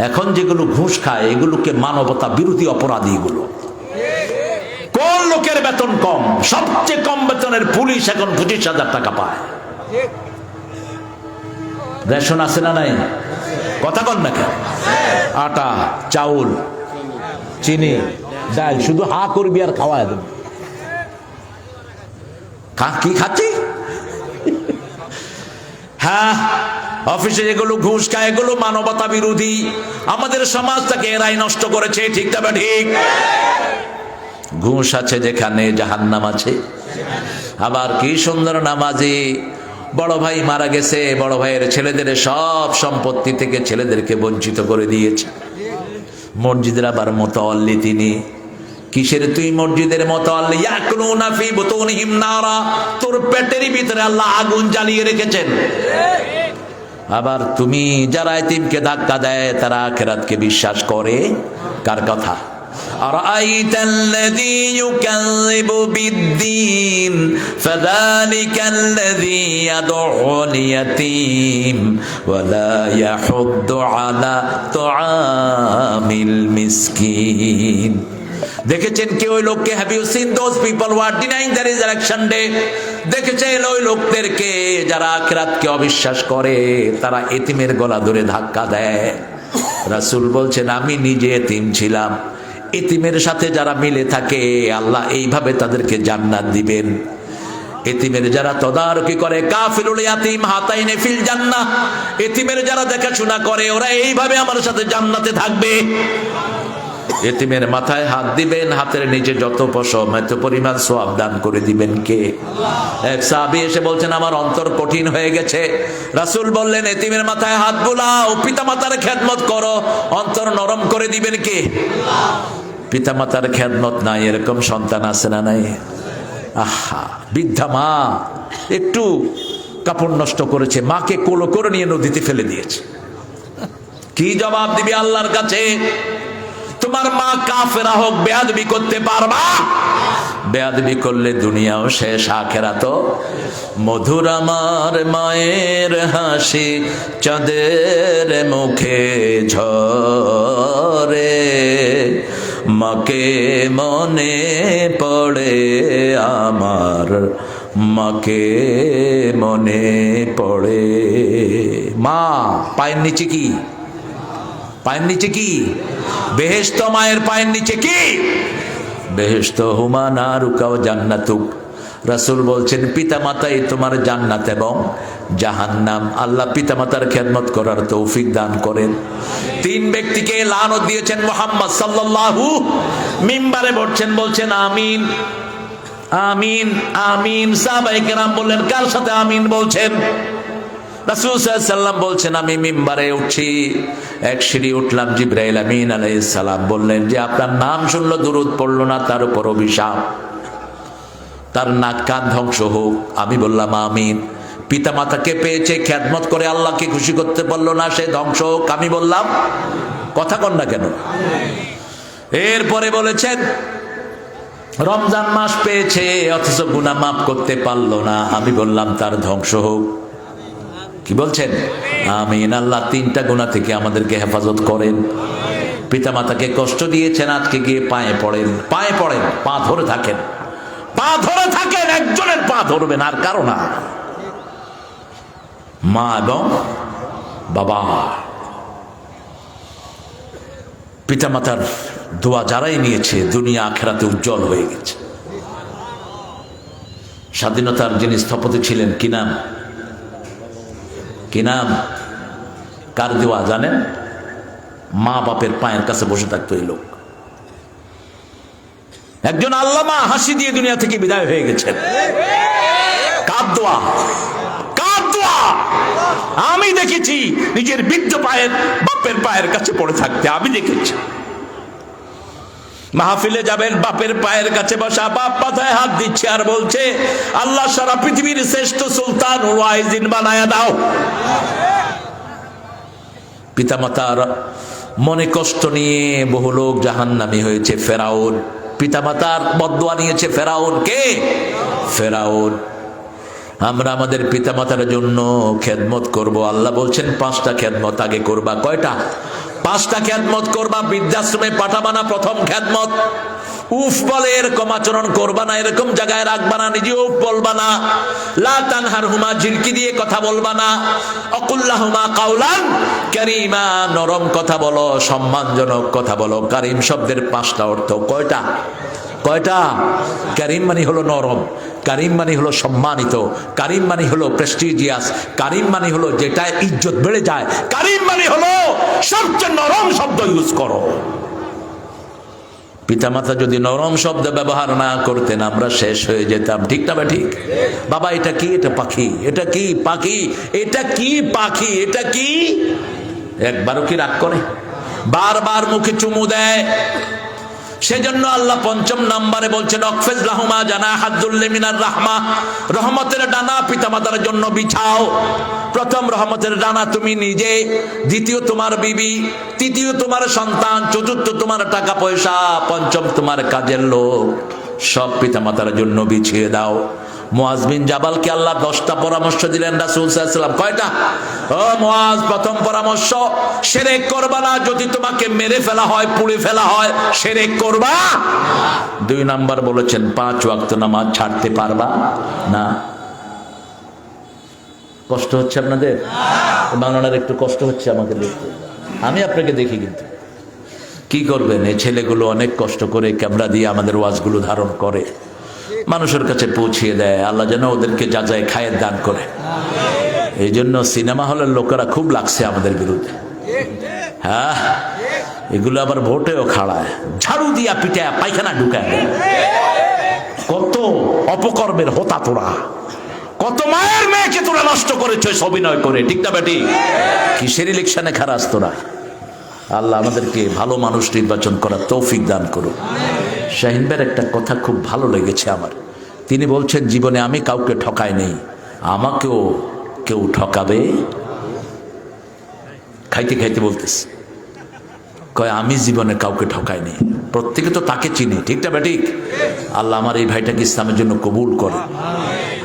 এখন যেগুলো ঘুষ খায় এগুলোকে মানবতা বিরোধী অপরাধী। এগুলো কোন লোকের বেতন কম? সবচেয়ে কম বেতনের পুলিশ এখন 25,000 টাকা পায়। রেশন আছে না নাই? কথা কন না কেন? আটা, চাউল, চিনি, ডাল, শুধু হা করবি আর খাওয়া দেবে। কি খাচ্ছি? হ্যাঁ, অফিসে যেগুলো ঘুষ খায় এগুলো মানবতা বিরোধী। আমাদের সমাজটাকে এরাই নষ্ট করেছে, ঠিক না ঠিক? ঘুষ আছে যেখানে জাহান্নাম আছে। আবার কি সুন্দর নামাজি, বড় ভাই মারা গেছে, বড় ভাইয়ের ছেলেদের সব সম্পত্তি থেকে ছেলেদেরকে বঞ্চিত করে দিয়েছে। মসজিদের আবার মুতাওয়াল্লি তিনি। কিসের তুই মসজিদের মুতাওয়াল্লি? ইয়াকুলুনা ফি বুতুনিহিম নারা, তোর পেটের ভিতরে আল্লাহ আগুন জ্বালিয়ে রেখেছেন। আবার তুমি যারা এতিমকে ধাক্কা দেয় তারা আখিরাতকে বিশ্বাস করে। কার কথা? আরাআইতাল্লাযী ইউকাযযিবু বিদ্দীন ফাযালিকাল্লাযী ইয়াদউল ইয়াতীম ওয়া লা ইয়াহুদ্দু আলা তুআমিল মিসকিন। দেখেছেন কি ওই লোককে? Have you seen those people who are denying the resurrection day? দেখেছেন ওই লোকদেরকে যারা আখিরাতকে অবিশ্বাস করে, তারা এতিমের গলা ধরে ধাক্কা দেয়। রাসূল বলছেন আমি নিজে এতিম ছিলাম। এতিমের সাথে যারা মিলে থাকে আল্লাহ এইভাবে তাদেরকে জান্নাত দিবেন। এতিমের যারা তদারকি করে, কাফিলুল ইয়াতীম হাতাইনে ফিল জান্নাহ, এতিমের যারা দেখাশোনা করে ওরা এইভাবে আমার সাথে জান্নাতে থাকবে। এতিমের মাথায় হাত দিবেন, হাতের নিচে যত পশম এত পরিমাণ সওয়াব দান করে দিবেন কে? এক সাহাবী এসে বলছেন আমার অন্তর কঠিন হয়ে গেছে। রাসূল বললেন এতিমের মাথায় হাত বুলাও, পিতামাতার খেদমত করো, অন্তর নরম করে দিবেন কে? পিতামাতার খেদমত নাই এরকম সন্তান আছে না নাই? আহা, বৃদ্ধা মা একটু কাপড় নষ্ট করেছে, মাকে কোলো করে নিয়ে নদীতে ফেলে দিয়েছে। কি জবাব দিবি আল্লাহর কাছে? তোমার মা কাফেরা হোক, বেয়াদবি করতে পারবা? বেয়াদবি করলে দুনিয়াও শেষ, আখিরাতও। মধুর আমার মায়ের হাসি চাঁদের মুখে ঝরে, মাকে মনে পড়ে আমার, মাকে মনে পড়ে। মা পায়ের নিচে কি? পায়ের নিচে কি? বেহেশত মায়ের পায়ের নিচে কি? বেহেশত হুমা নারুকা ওয়া জান্নাতুক। রাসূল বলছেন পিতামাতাই তোমার জান্নাত এবং জাহান্নাম। আল্লাহ পিতামাতার খেদমত করার তৌফিক দান করেন। তিন ব্যক্তিকে লানত দিয়েছেন মুহাম্মদ সাল্লাল্লাহু, মিম্বারে বলছেন, বলছেন আমিন আমিন আমিন। সাহাবায়ে কেরাম বললেন কার সাথে আমিন বলছেন? রাসূল সাল্লাল্লাহু আলাইহি ওয়াসাল্লাম বলছেন আমি মিম্বারে উঠছি, এক সিঁড়ি উঠলাম, জিবরাইল আমিন আলাইহিস সালাম বললেন যে আপনার নাম শুনলো, দুরূদ পড়লো না, তার উপর অভিশাপ, তার নাক কান ধ্বংস হোক। আমি বললাম আমিন। পিতামাতাকে পেয়েছে, খেদমত করে আল্লাহকে খুশি করতে পারলো না, সে ধ্বংস হোক। আমি বললাম, কথা কন না কেন? এরপরে বলেছেন রমজান মাস পেয়েছে অথচ গুনাহ মাফ করতে পারলো না। আমি বললাম তার ধ্বংস হোক। কি বলছেন? আমিন। আল্লাহ তিনটা গুনাহ থেকে আমাদেরকে হেফাজত করেন। পিতামাতাকে কষ্ট দিয়েছেন, আজকে গিয়ে পায়ে পড়েন, পায়ে পড়েন, পা ধরে থাকেন, পা ধরে থাকেন, একজনের পা ধরবেন আর কারো না। মা এবং বাবা, পিতামাতার দোয়া যারাই নিয়েছে দুনিয়া আখিরাতে উজ্জ্বল হয়ে গেছে। স্বাধীনতার যিনি স্থপতি ছিলেন, কি নাম? কি নাম? কার দোয়া জানেন? মা বাপের পায়ের কাছে বসে থাকতো এই লোক। একজন আল্লামা হাসি দিয়ে দুনিয়া থেকে বিদায় হয়ে গেছেন। কার দোয়া? কার দোয়া? আমি দেখেছি নিজের বৃদ্ধ পায়ের বাপের পায়ের কাছে পড়ে থাকতে, আমি দেখেছি। মাহফিলে যাবেন, বাপের পায়ের কাছে বসা, বাপ মাথায় হাত দিচ্ছে আর বলছে আল্লাহ সারা পৃথিবীর শ্রেষ্ঠ সুলতান ওয়াইজিন বানায়া দাও। পিতামাতার মনে কষ্ট নিয়ে বহু লোক জাহান্নামী হয়েছে। ফেরাউন পিতামাতার বদদোয়া নিয়েছে। ফেরাউন কে? ফেরাউন। আমরা আমাদের পিতামাতার জন্য খেদমত করব। আল্লাহ বলছেন 5টা খেদমত আগে করবা। কয়টা? 5টা খেদমত করবা, বৃদ্ধাশ্রমে পাঠাবা না, প্রথম খেদমত। উফ বলে এরকম আচরণ করবা না, এরকম জায়গায় রাখবা না, নিজে উফ বলবা না। লা তানহারহুমা, ঝিলকি দিয়ে কথা বলবা না। অকুল্লাহুমা কাউলান কারীমা, নরম কথা বলো, সম্মানজনক কথা বলো। কারীম শব্দের 5টা অর্থ। কয়টা? কারীম মানে হলো নরম, কারীম মানে হলো সম্মানিত, কারীম মানে হলো প্রেস্টিজিয়াস, কারীম মানে হলো যেটা ইজ্জত বেড়ে যায়, কারীম মানে হলো সবচেয়ে নরম শব্দ ইউজ করো। পিতামাতা যদি নরম শব্দ ব্যবহার না করতেন আমরা শেষ হয়ে যেতাম, ঠিক না? ঠিক। বাবা এটা কি? এটা পাখি। এটা কি? পাখি। এটা কি? পাখি। এটা কি? একবারও কি রাগ করে? বারবার মুখে চুমু দেয়। সেজন্য আল্লাহ 5ম নম্বরে বলছেন অকফিজ লাহুমা জানাহাযুল্লি মিনার রাহমা, রহমতের ডানা পিতামাতার জন্য বিছাও। প্রথম রহমতের ডানা তুমি নিজে, দ্বিতীয় তোমার বিবি, তৃতীয় তোমার সন্তান, চতুর্থ তোমার টাকা পয়সা, 5ম তোমার কাজের লোক, সব পিতামাতার জন্য বিছিয়ে দাও। মুআজ বিন জাবালকে আল্লাহ 10টা পরামর্শ দিলেন রাসূল সাল্লাল্লাহু আলাইহি ওয়াসাল্লাম। কয়টা? ও মুআজ, প্রথম পরামর্শ শিরক করবা না। যদি তোমাকে মেরে ফেলা হয়, পুড়ে ফেলা হয়, শিরক করবা। 2 নাম্বার বলেছেন 5 ওয়াক্ত নামাজ ছাড়তে পারবা না। কষ্ট হচ্ছে আপনাদের? বাংলার একটু কষ্ট হচ্ছে আমাকে দেখতে, আমি আপনাকে দেখি, কিন্তু কি করবেন? এই ছেলেগুলো অনেক কষ্ট করে ক্যামেরা দিয়ে আমাদের ওয়াজগুলো ধারণ করে, মানুষের কাছে পৌঁছিয়ে দেয়। আল্লাহ যেন ওদেরকে যাচাই খায়ের দান করে। এই জন্য সিনেমা হলের লোকেরা খুব লাগছে আমাদের বিরুদ্ধে। হ্যাঁ, এগুলো আবার ভোটেও খাড়ায়, ঝাড়ু দিয়া পিটায় পায়খানা ঢুকায়। কত অপকর্মের হোতা তোরা, কত মায়ের মেয়েকে তোরা নষ্ট করেছো অভিনয় করে, ঠিক না বেটি? কিসের ইলেকশনে খারাস তোরা? আল্লাহ আমাদেরকে ভালো মানুষ নির্বাচন করার তৌফিক দান করুন। শাহিন ভাইয়ের একটা কথা খুব ভালো লেগেছে আমার। তিনি বলছেন জীবনে আমি কাউকে ঠকাই নেই, আমাকেও কেউ ঠকাবে। খাইতে খাইতে বলতেছে, কয় আমি জীবনে কাউকে ঠকাই নেই, প্রত্যেকে তো তাকে চিনি, ঠিক না বেঠিক? আল্লাহ আমার এই ভাইটাকে ইসলামের জন্য কবুল করে।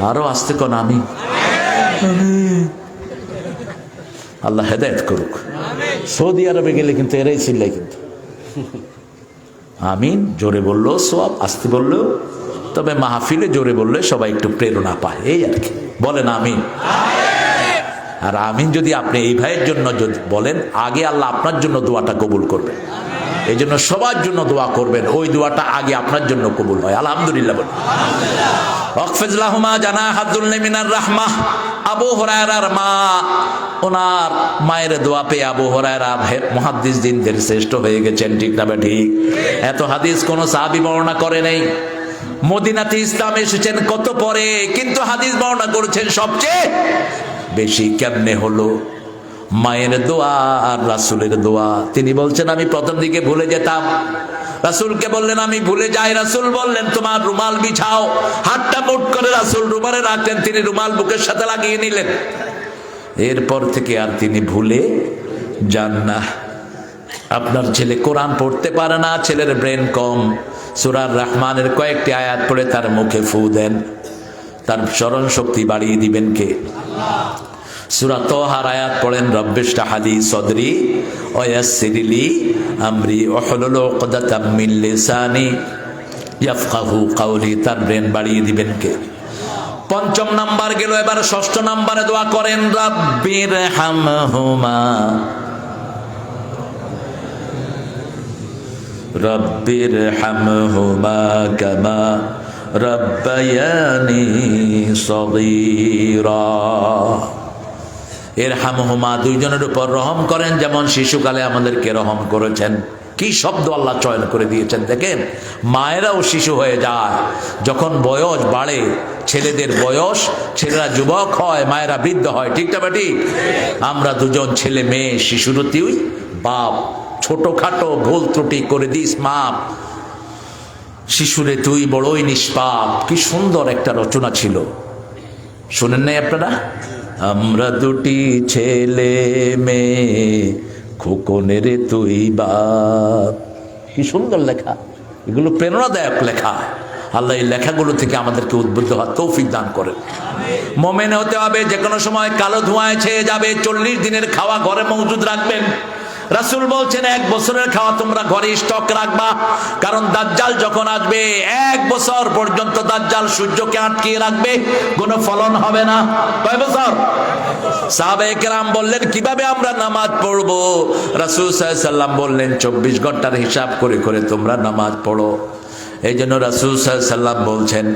আরো আসতে কোন আমি, আল্লাহ হেদায়েত করুক। সৌদি আরবে গেলে কিন্তু এরাই চিল্লাই, কিন্তু আমিন জোরে বললো সওয়াব, আসতে বললো, তবে মাহফিলে জোরে বললে সবাই একটু প্রেরণা পায়, এই আর কি। বলেন আমিন। আর আমিন যদি আপনি এই ভাইয়ের জন্য যদি বলেন, আগে আল্লাহ আপনার জন্য দোয়াটা কবুল করবেন। এই জন্য সবার জন্য দোয়া করবেন, ওই দোয়াটা আগে আপনার জন্য কবুল হয়। আলহামদুলিল্লাহ বলেন। ওয়াকফিজ লাহুমা জানাহাযুল্লি মিনার রাহমাহ। আবু হুরায়রার মা, ওনার মায়ের দোয়া পেয়ে আবু হুরায়রা মুহাদ্দিস দিনদের শ্রেষ্ঠ হয়ে গেছেন, ঠিক না ঠিক? এত হাদিস কোন সাহাবী বর্ণনা করে নাই। মদিনাতে ইসলাম এসেছেন কত পরে, কিন্তু হাদিস বর্ণনা করেছেন সবচেয়ে বেশি। কেমনে হলো? মায়ের দোয়া আর রাসূলের দোয়া। তিনি বলছেন আমি প্রথম দিকে ভুলে যেতাম, রাসূলকে বললেন আমি ভুলে যাই, রাসূল বললেন তোমার রুমাল বিছাও। হাতটা মুঠ করে রাসূল রুমালে রাখলেন, তিনি রুমাল বুকের সাথে লাগিয়ে নিলেন। এরপর থেকে আর তিনি ভুলে যান না। আপনার ছেলে কোরআন পড়তে পারে না, ছেলের ব্রেন কম, সূরা রহমানের কয়েকটি আয়াত পড়ে তার মুখে ফু দেন, তার স্মরণ শক্তি বাড়িয়ে দিবেন কে? সূরা তাহার আয়াত পড়েন, রব্বিশরাহ লি সদরি ওয়া ইয়াসসির লি আমরি ওয়াহলুল উকদাতাম মিন লিসানি ইয়াফকাহু কাওলি, তার ব্রেন বাড়িয়ে দিবেন কে? 5ম নাম্বার গেল, এবার 6ষ্ঠ নাম্বারে দোয়া করেন, রাব্বির হামহুমা রব্বির হামহুমা কামা রব্বায়ানি সগীরা। ইরহামহুমা, দুইজনের উপর রহম করেন যেমন শিশুকালে আমাদেরকে রহম করেছেন। কি শব্দ আল্লাহ চয়ন করে দিয়েছেন দেখেন। মায়েরাও শিশু হয়ে যায়, যখন বয়স বাড়ে, ছেলেদের বয়স, ছেলেরা যুবক হয়, মায়েরা বৃদ্ধ হয়, ঠিক না বেটি? আমরা দুজন ছেলে মেয়ে শিশুরতিই বাপ, ছোটখাটো ভুল ত্রুটি করে দিস মাপ, শিশুরে তুই বড়ই নিষ্পাপ। কি সুন্দর একটা রচনা ছিল, শুনেন নাই আপনারা? আমরা দুটি ছেলে মেয়ে, খোকনের তুই বাপ। কি সুন্দর লেখা, এগুলো প্রেরণাদায়ক লেখা। আল্লাহ এই লেখাগুলো থেকে আমাদেরকে উদ্বুদ্ধ হওয়ার তৌফিক দান করেন। মোমেন হতে হবে, যে কোনো সময় কালো ধোঁয়ায় ছেয়ে যাবে। 40 দিনের খাওয়া ঘরে মজুদ রাখবেন, রাসূল বলছেন 1 বছরের খাওয়া তোমরা ঘরে স্টক রাখবা, কারণ দাজ্জাল যখন আসবে 1 বছর পর্যন্ত দাজ্জাল সূর্যকে আটকিয়ে রাখবে, কোনো ফলন হবে না। কয় বছর? সাহাবায়ে কেরাম বললেন কিভাবে আমরা নামাজ পড়বো? রাসূল সাল্লাল্লাহু আলাইহি সাল্লাম বললেন 24 ঘন্টার হিসাব করে করে তোমরা নামাজ পড়ো। এই জন্য রাসূল সাল্লাল্লাহু আলাইহি সাল্লাম বলছেন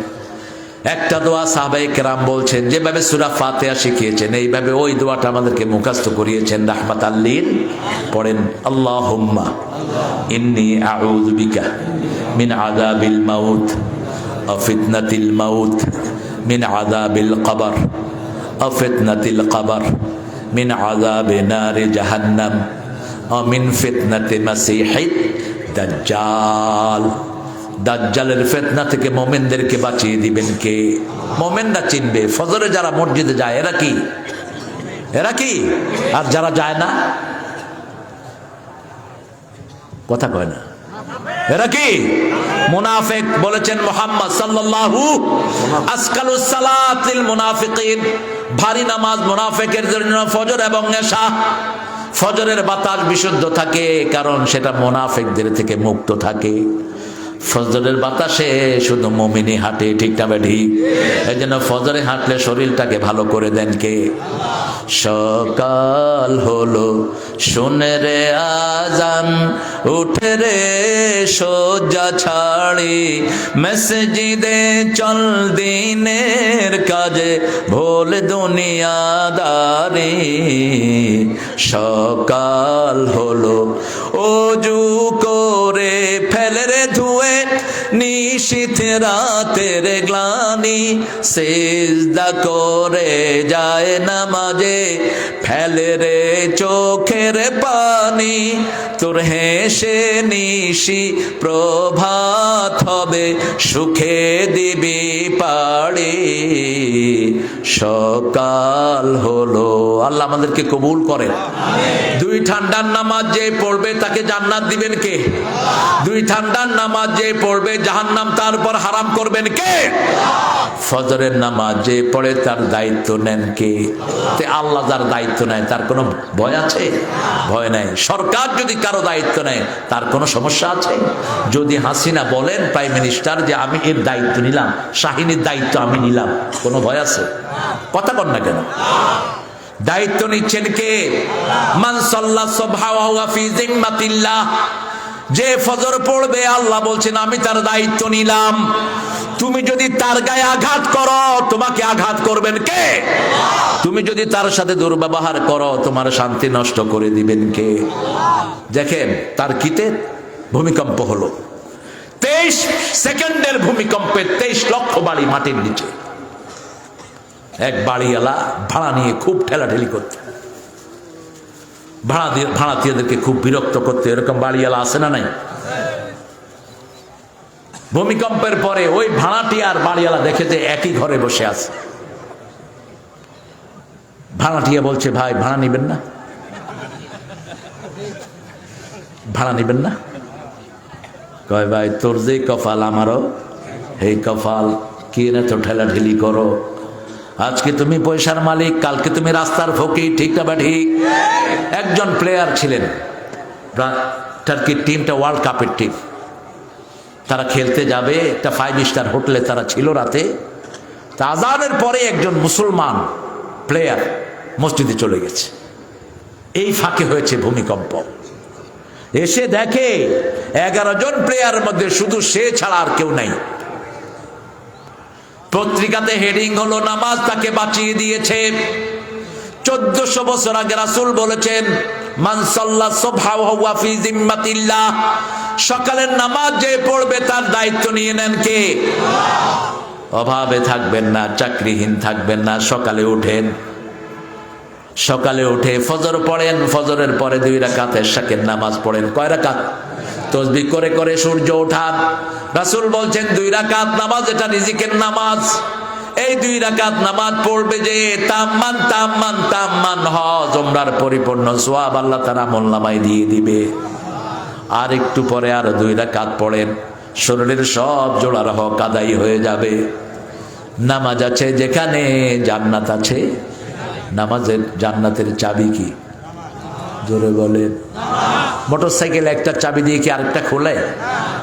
একটা দোয়া, সাহাবায়ে কেরাম বলছেন যেভাবে সূরা ফাতিহা শিখিয়েছেন এইভাবে ওই দোয়াটা আমাদেরকে মুখস্থ করিয়েছেন রাহমাতাল লিল। পড়েন আল্লাহুম্মা ইন্নী আউযু বিকা মিন আযাবিল মাউত ওয়া ফিতনাতিল মাউত মিন আযাবিল কবর ওয়া ফিতনাতিল কবর মিন আযাবি নারি জাহান্নাম ওয়া মিন ফিতনাতি মাসিহিদ দাজ্জাল। দাজ্জালের ফিতনা থেকে মুমিনদেরকে বাঁচিয়ে দিবেন কে? মুমিনরা চিনবে। ফজরে যারা মসজিদে যায় এরা কি? এরা কি? আর যারা যায় না, কথা কয় না, এরা কি? মুনাফিক। বলেছেন মুহাম্মদ সাল্লাল্লাহু আসকালুস সালাত লিল মুনাফিকিন, ভারী নামাজ মুনাফিকের জন্য ফজর এবং এশা। ফজরের বাতাস বিশুদ্ধ থাকে কারণ সেটা মুনাফিকদের থেকে মুক্ত থাকে। ফজরের বাতাসে শুধু মুমিনই হাঁটে, ঠিক না ঠিক? এই জন্য ফজরে হাঁটলে শরীরটাকে ভালো করে দেন কে? সকাল হলো শুনে রে আজান, উঠে রে শয্যা ছাড়ি, মসজিদে চল দিনের কাজে ভুল দুনিয়াদারি। সকাল হলো ওযু করে ফেলে রে ধুয়ে নিশীথ রাতের গ্লানি, সিজদা করে যায় নামাজে ফেলে রে চোখের পানি। তোর হেসে নিশি প্রভাত হবে, সুখে দিবি পাড়ি। সকাল হলো। আল্লাহ আমাদেরকে কবুল করেন। 2 ঠান্ডার নামাজ যে পড়বে তাকে জান্নাত দিবেন কে? 2 ঠান্ডার নামাজ যে পড়বে জাহান্নাম তার উপর হারাম করবেন কে? ফজরের নামাজ যে পড়ে তার দায়িত্ব নেন কে? আল্লাহ যার দায়িত্ব নেয় তার কোনো ভয় আছে? ভয় নাই। সরকার যদি কারো দায়িত্ব নেয় তার কোনো সমস্যা আছে? যদি হাসিনা বলেন প্রাইম মিনিস্টার যে আমি এর দায়িত্ব নিলাম, শাহিনীর দায়িত্ব আমি নিলাম, কোনো ভয় আছে? কথা বল না কেন? দায়িত্ব নিচ্ছেন কে? মান সাল্লা সুবহানাহু ওয়া ফি জিম্মাতিল্লাহ, যে ফজর পড়বে আল্লাহ বলছেন আমি তার দায়িত্ব নিলাম। তুমি যদি তার গায়ে আঘাত করো তোমাকে আঘাত করবেন কে? তুমি যদি তার সাথে দুর্ব্যবহার করো তোমার শান্তি নষ্ট করে দিবেন কে? দেখেন তার কিতে ভূমিকম্প হলো, 23 সেকেন্ডের ভূমিকম্পে 23 লক্ষ বাড়ি মাটির নিচে। এক বাড়িওয়ালা ভাড়া নিয়ে খুব ঠেলাঠেলি করতে, ভাড়াটিয়াদেরকে খুব বিরক্ত করতে। এরকম বাড়িওয়ালা আছে না নাই? ভূমিকম্পের পরে ওই ভাড়াটি আর বাড়িওয়ালা দেখে যে একই ঘরে বসে আছে। ভাড়াটিয়া বলছে ভাই ভাড়া নিবেন না? ভাড়া নিবেন না? কয় ভাই তোর যে কপাল আমারও এই কপাল, কি না তো ঠেলাঠেলি করো। আজকে তুমি পয়সার মালিক, কালকে তুমি রাস্তার ফকির, ঠিক না ঠিক? একজন প্লেয়ার ছিলেন, টার্কির টিমটা ওয়ার্ল্ড কাপের টিম, তারা খেলতে যাবে একটা 5 স্টার হোটেলে তারা ছিল রাতে। তা আজানের পরে একজন মুসলমান প্লেয়ার মসজিদে চলে গেছে, এই ফাঁকে হয়েছে ভূমিকম্প। এসে দেখে 11 জন প্লেয়ারের মধ্যে শুধু সে ছাড়া আর কেউ নাই। পত্রিকাতে হেডিং হলো নামাজ তাকে বাঁচিয়ে দিয়েছে। 1400 বছর আগে রাসূল বলেছেন মান সাল্লা সুবহানাহু ওয়া ফি জিম্মাতিল্লাহ, সকালের নামাজ যে পড়বে তার দায়িত্ব নিয়ে নেন কে? অভাবে থাকবেন না, চাকরিহীন থাকবেন না। সকালে উঠেন, সকালে উঠে ফজর পড়েন, ফজরের পরে 2 রাকাত এশাকের নামাজ পড়েন। কয় রাকাত? তাসবিহ করে করে সূর্য ওঠান। রাসূল বলছেন 2 রাকাত নামাজ এটা রিজিকের নামাজ। এই 2 রাকাত নামাজ পড়বে যে তাম্মান তাম্মান তাম্মান হজ উমরার পরিপূর্ণ সওয়াব আল্লাহ তাআলা আমলনামায় দিয়ে দিবে। আর একটু পরে আর 2 রাকাত পড়েন, শরীরের সব জোড়ার হক আদায় হয়ে যাবে। নামাজ আছে যেখানে জান্নাত আছে। নামাজের জান্নাতের চাবি কি? জোরে বলেন। মোটরসাইকেল একটা চাবি দিয়ে কি আরেকটা খোলে?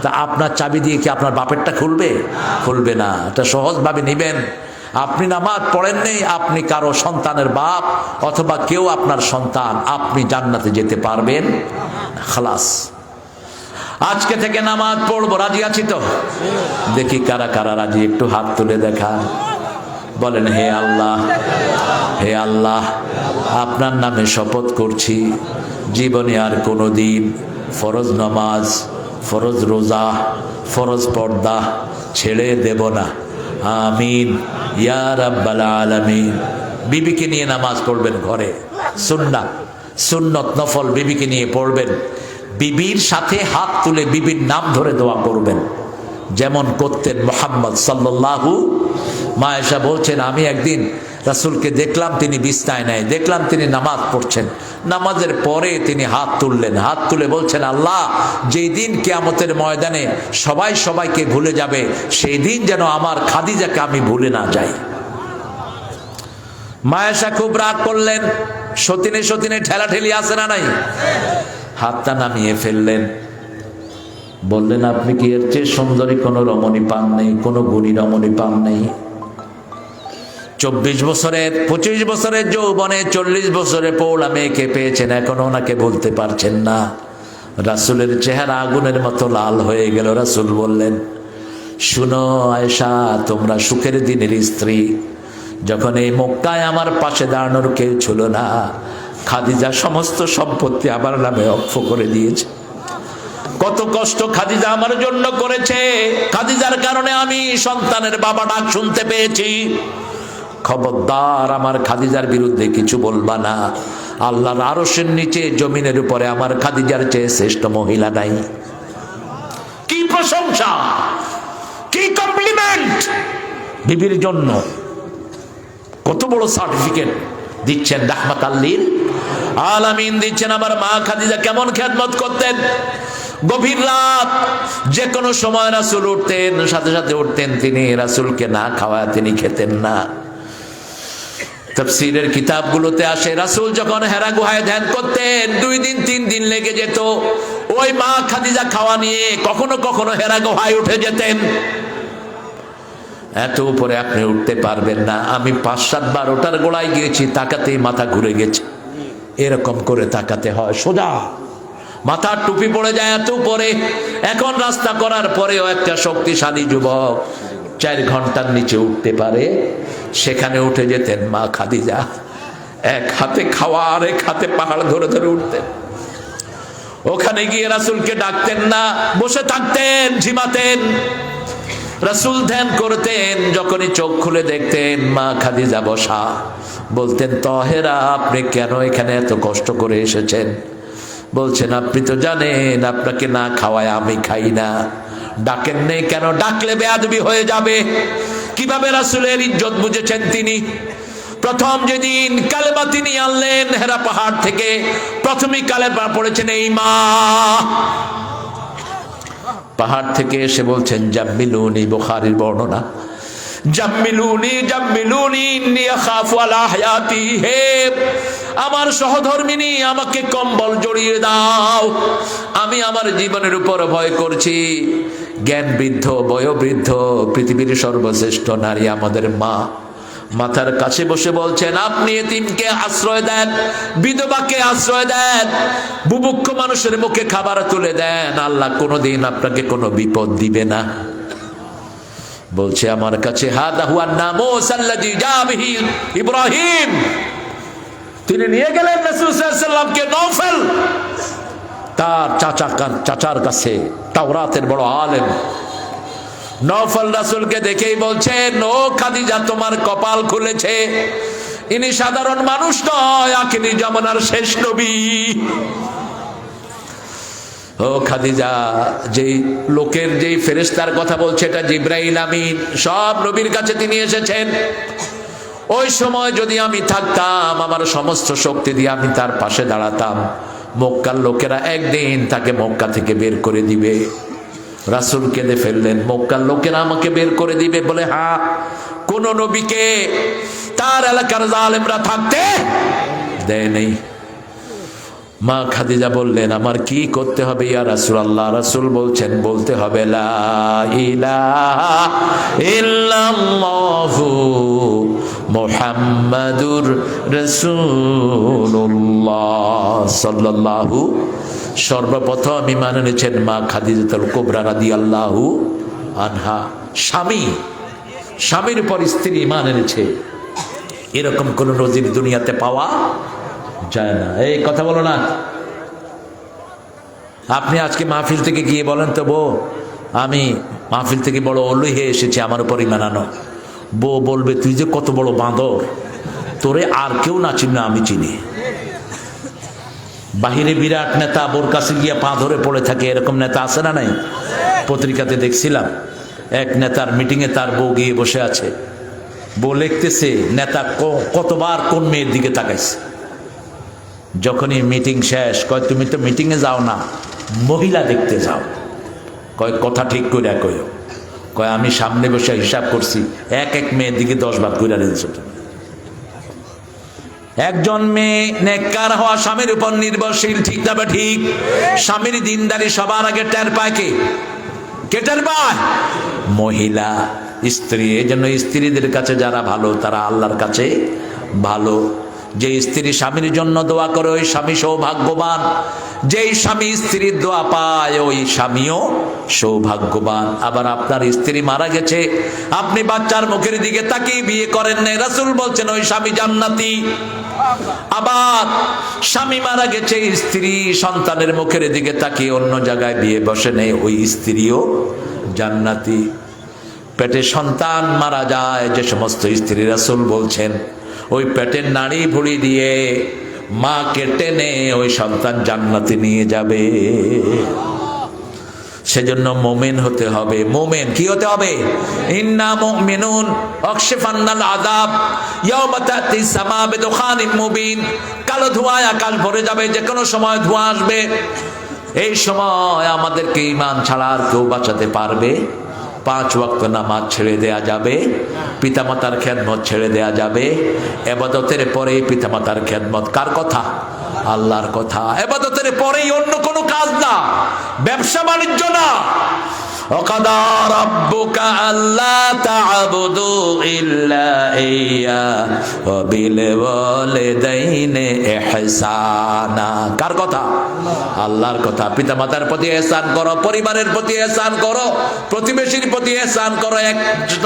তা আপনার চাবি দিয়ে কি আপনার বাপেরটা খুলবে? খুলবে না। এটা সহজভাবে নিবেন। আপনি নামাজ পড়েন নেই, আপনি কারো সন্তানের বাপ অথবা কেউ আপনার সন্তান, আপনি জান্নাতে যেতে পারবেন খালাস। আজকে থেকে নামাজ পড়বো, রাজি আছি তো? দেখি কারা কারা রাজি, একটু হাত তুলে দেখা। বলেন, হে আল্লাহ, হে আল্লাহ, আপনার নামে শপথ করছি জীবনে আর কোনো দিন ফরজ নামাজ, ফরজ রোজা, ফরজ পর্দা ছেড়ে দেব না। আমিন ইয়া রাব্বাল আলামিন। বিবিকে নিয়ে নামাজ পড়বেন ঘরে, সুন্নাত সুন্নত নফল বিবিকে নিয়ে পড়বেন। বিবির সাথে হাত তুলে বিবির নাম ধরে দোয়া করবেন, যেমন করতেন মুহাম্মদ সাল্লাল্লাহু। মা আয়েশা বলছেন, আমি একদিন রাসূলকে দেখলাম তিনি বিছানায় নাই, দেখলাম তিনি নামাজ পড়ছেন। নামাজের পরে তিনি হাত তুললেন, হাত তুলে বলছেন, আল্লাহ, যেই দিন কিয়ামতের ময়দানে সবাই সবাইকে ভুলে যাবে, সেই দিন যেন আমার খাদিজাকে আমি ভুলে না যাই। মা আয়েশা খুব রাগ করলেন। সতিনে সতিনে ঠেলাঠেলি আছে না নাই? হাতটা নামিয়ে ফেললেন, বললেন, আপনি কি এর চেয়ে সুন্দরী কোনো রমণী পান নেই, কোনো গুণী রমণী পান নেই? 24 বছরের 25 বছরের যৌবনে 40 বছরে পৌলা মেয়েকে পেয়েছেন, এখনো ওনাকে বলতে পারছেন না। রাসূলের চেহারা আগুনের মতো লাল হয়ে গেল। রাসূল বললেন, শুনো আয়েশা, তোমরা সুখের দিনের স্ত্রী। যখন এই মক্কায় আমার পাশে দাঁড়ানোর কেউ ছিল না, খাদিজা সমস্ত সম্পত্তি আমার নামে ওয়াকফ করে দিয়েছে। কত কষ্ট খাদিজা আমার জন্য করেছে। খাদিজার কারণে আমি সন্তানের বাবা ডাক শুনতে পেয়েছি। খবরদার আমার খাদিজার বিরুদ্ধে কিছু বলবা না। আল্লাহর আরশের নিচে জমিনের উপরে আমার খাদিজার চেয়ে শ্রেষ্ঠ মহিলা নাই। কি প্রশংসা, কি কমপ্লিমেন্ট বিবির জন্য। কত বড় সার্টিফিকেট দিচ্ছেন রাহমাতাল লিল আলামিন দিচ্ছেন। আমার মা খাদিজা কেমন খেদমত করতেন। গভীর রাত যে কোনো সময় রাসূল উঠতেন, সাথে সাথে উঠতেন তিনি। রাসূলকে না খাওয়ায় তিনি খেতেন না। তাফসীরের কিতাবগুলোতে আসে, রাসূল যখন হেরা গুহায় ধ্যান করতেন 2 দিন 3 দিন লেগে যেত। ওই মা খাদিজা খাওয়া নিয়ে কখনো কখনো হেরা গুহায় উঠে যেতেন। এত উপরে আপনি উঠতে পারবেন না। আমি 5-7 বার ওটার গোড়ায় গিয়েছি, তাকাতেই মাথা ঘুরে গেছে। এরকম করে তাকাতে হয়, সোজা মাথার টুপি পড়ে যায় এত উপরে। এখন রাস্তা করার পরেও একটা শক্তিশালী যুবক 4 ঘন্টার নিচে উঠতে পারে। সেখানে উঠে যেতেন মা খাদিজা। এক হাতে খাওয়া আর এক হাতে পাহাড় ধরে ধরে উঠতেন। ওখানে গিয়ে রাসূলকে ডাকতেন না, বসে থাকতেন, ঝিমাতেন। রাসূল ধ্যান করতেন, যখনই চোখ খুলে দেখতেন মা খাদিজা বসা, বলতেন, তহেরা, আপনি কেন এখানে এত কষ্ট করে এসেছেন? বলছেন, আপনি তো জানেন আপনাকে না খাওয়ায় আমি খাই না। ডাকেন নেই কেন? ডাকলে বেয়াদবি হয়ে যাবে। কিভাবে রাসূলের ইজ্জত বুঝেছেন তিনি? প্রথম যেদিন কালেমা তিনি আনলেন হেরা পাহাড় থেকে, প্রথমেই কালেমা পড়েছেন এই মা। পাহাড় থেকে এসে বলছেন, জাম্মিলুনি, বুখারীর বর্ণনা, জাম্মিলুনি জাম্মিলুনি ইন্নী আখাফু আলা হায়াতি। হে আমার সহধর্মিনী, আমাকে কম্বল জড়িয়ে দাও, আমি আমার জীবনের উপর ভয় করছি। জ্ঞান বৃদ্ধ, বয়োবৃদ্ধ, পৃথিবীর সর্বশ্রেষ্ঠ নারী আমাদের মা, মাথার কাছে বসে বলছেন, আপনি এতিমকে আশ্রয় দেন, বিধবাকে আশ্রয় দেন, বুভুক্ষ মানুষের মুখে খাবার তুলে দেন, আল্লাহ কোনোদিন আপনাকে কোনো বিপদ দিবে না। বলছে আমার কাছে, হাদা হুয়া নামুস আল্লাযী জা বিহি ইব্রাহিম। তিনি নিয়ে গেলেন রাসূল সাল্লাল্লাহু আলাইহি ওয়াসাল্লামকে নওফল, তার চাচার কাছে, তাওরাতের বড় আলেম। নওফল রাসূলকে দেখেই বলছেন, ও খাদিজা, তোমার কপাল খুলেছে, ইনি সাধারণ মানুষ নয়, আখিরি জামানার শেষ নবী। ও খাদিজা, যেই লোকের, যেই ফেরেশতার কথা বলছে, এটা জিবরাইল আমিন, সব নবীর কাছে তিনি এসেছেন। ওই সময় যদি আমি থাকতাম, আমার সমস্ত শক্তি দিয়ে আমি তার পাশে দাঁড়াতাম, মক্কার লোকেরা একদিন তাকে মক্কা থেকে বের করে দিবে। রাসূল কেঁদে ফেললেন, মক্কার লোকেরা আমাকে বের করে দিবে? বলে, হ্যাঁ, কোন নবীকে তার এলাকার জালেমরা থাকতে দেয় নেই। মা খাদিজা বললেন, আমার কি করতে হবে ইয়া রাসূলুল্লাহ? রাসূল বলছেন, বলতে হবে লা ইলাহা ইল্লাল্লাহু মুহাম্মাদুর রাসূলুল্লাহ সাল্লাল্লাহু। সর্বপ্রথম ঈমান এনেছেন মা খাদিজাতুল কুবরা রাদিয়াল্লাহু আনহা। স্বামীর উপর স্ত্রী ঈমান এনেছে, এরকম কোন নজির দুনিয়াতে পাওয়া যায় না। এই কথা বলো না। আপনি আজকে মাহফিল থেকে গিয়ে বলেন তো, বউ আমি মাহফিল থেকে বড় অলুই হয়ে এসেছি, আমার উপর ঈমান আনো। বউ বলবে, তুই যে কত বড় বাঁদর, তোরে আর কেউ না চিনি, আমি চিনি। বাহিরে বিরাট নেতা, বোর কাছে গিয়ে পা ধরে পড়ে থাকে, এরকম নেতা আছে না নাই? পত্রিকাতে দেখছিলাম এক নেতার মিটিংয়ে তার বউ গিয়ে বসে আছে, বউ লিখতেছে নেতা কতবার কোন মেয়ের দিকে তাকাইছে। যখনই মিটিং শেষ, কয় তুমি তো মিটিংয়ে যাও না, মহিলা দেখতে যাও। কয় কথা ঠিক করে কয়ও। কয় আমি সামনে বসে হিসাব করছি, এক মেয়ের দিকে 10 বার কইরা দিয়েছ। একজন মেয়ে নেককার হওয়া স্বামীর উপর নির্ভরশীল, ঠিক না বা ঠিক? স্বামীর দিনদারি সবার আগে টের পায় কে? টের পায়? মহিলা, স্ত্রী। এই জন্য স্ত্রীদের কাছে যারা ভালো, তারা আল্লাহর কাছে ভালো। যে স্ত্রী স্বামীর জন্য দোয়া করে, ওই স্বামী সৌভাগ্যবান। যেই স্বামী স্ত্রীর দোয়া পায়, ওই স্বামীও সৌভাগ্যবান। আবার আপনার স্ত্রী মারা গেছে, আপনি বাচ্চার মুখের দিকে তাকিয়ে বিয়ে করেন নাই, রাসূল বলছেন ওই স্বামী জান্নাতি। আবার স্বামী মারা গেছে, স্ত্রী সন্তানের মুখের দিকে তাকিয়ে অন্য জায়গায় বিয়ে বসে নেই, ওই স্ত্রীও জান্নাতি। পেটে সন্তান মারা যায় যে সমস্ত স্ত্রী, রাসূল বলছেন ওই পেটের নাড়ি ভুড়ি দিয়ে মাকে টেনে ওই সন্তান জান্নাতে নিয়ে যাবে। সেজন্য মুমিন হতে হবে। মুমিন কি হতে হবে? ইন্না মুমিনুন আকশিফান্নাল আযাব ইয়াওমা তাতি সামা বিদুখানিম মুবিন। কালো ধোঁয়ায় আকাশ ভরে যাবে, যে কোনো সময় ধোঁয়া আসবে। এই সময় আমাদেরকে ঈমান ছাড়া আর কেউ বাঁচাতে পারবে? 5 ওয়াক্ত নামাজ ছেড়ে দেয়া যাবে, পিতামাতার খেদমত ছেড়ে দেয়া যাবে। ইবাদতের পরেই পিতামাতার খেদমত। কার কথা? আল্লাহর কথা। ইবাদতের পরেই অন্য কোনো কাজ না, ব্যবসা বাণিজ্য না। ওয়াকাদা রাব্বুকা আল্লা তা'বুদু ইল্লা ইয়্যা ওয়া বিল ওয়ালিদাইনি ইহসানা। কার কথা? আল্লাহর কথা। পিতামাতার প্রতি ইহসান করো, পরিবারের প্রতি ইহসান করো, প্রতিবেশীর প্রতি ইহসান করো। এক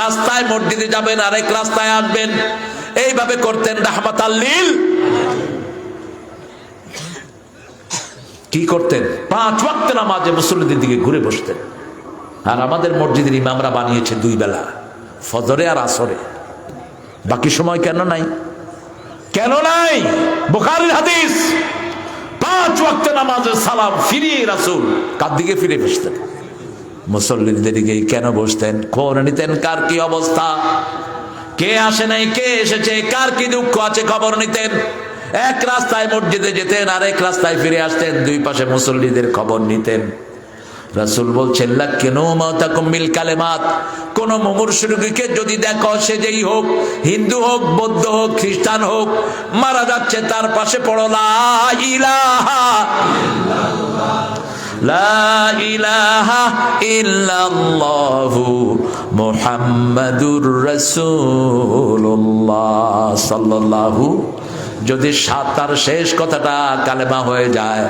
রাস্তায় মসজিদে যাবেন, আরেক রাস্তায় আসবেন, এইভাবে করতেন রাহমাতাল লিল। কি করতেন? 5 ওয়াক্ত নামাজে মুসল্লিদের দিকে ঘুরে বসতেন। আর আমাদের মসজিদের ইমামরা বানিয়েছে 2 বেলা, ফজরে আর আসরে। বাকি সময় কেন নাই? কেন নাই? বুখারীর হাদিস, 5 ওয়াক্ত নামাজের সালাম ফিরিয়ে রাসূল কার দিকে ফিরে বসতেন? মুসল্লিদের দিকে কেন বসতেন? খবর নিতেন কার কি অবস্থা, কে আসে নাই, কে এসেছে, কার কি দুঃখ আছে, খবর নিতেন। এক রাস্তায় মসজিদে যেতেন, আরেক রাস্তায় ফিরে আসতেন, 2 পাশে মুসল্লিদের খবর নিতেন। রাসূল বলছেন লাকিনু মাতাকুম বিল কালিমাত। কোন মুমূর্ষু রোগীকে যদি দেখো, সে যেই হোক, হিন্দু হোক, বৌদ্ধ হোক, খ্রিস্টান হোক, মারা যাচ্ছে, তার পাশে পড়ো লা ইলাহা ইল্লাল্লাহ, লা ইলাহা ইল্লাল্লাহু মুহাম্মাদুর রাসূলুল্লাহ সাল্লাল্লাহু। যদি তার শেষ কথাটা কালেমা হয়ে যায়,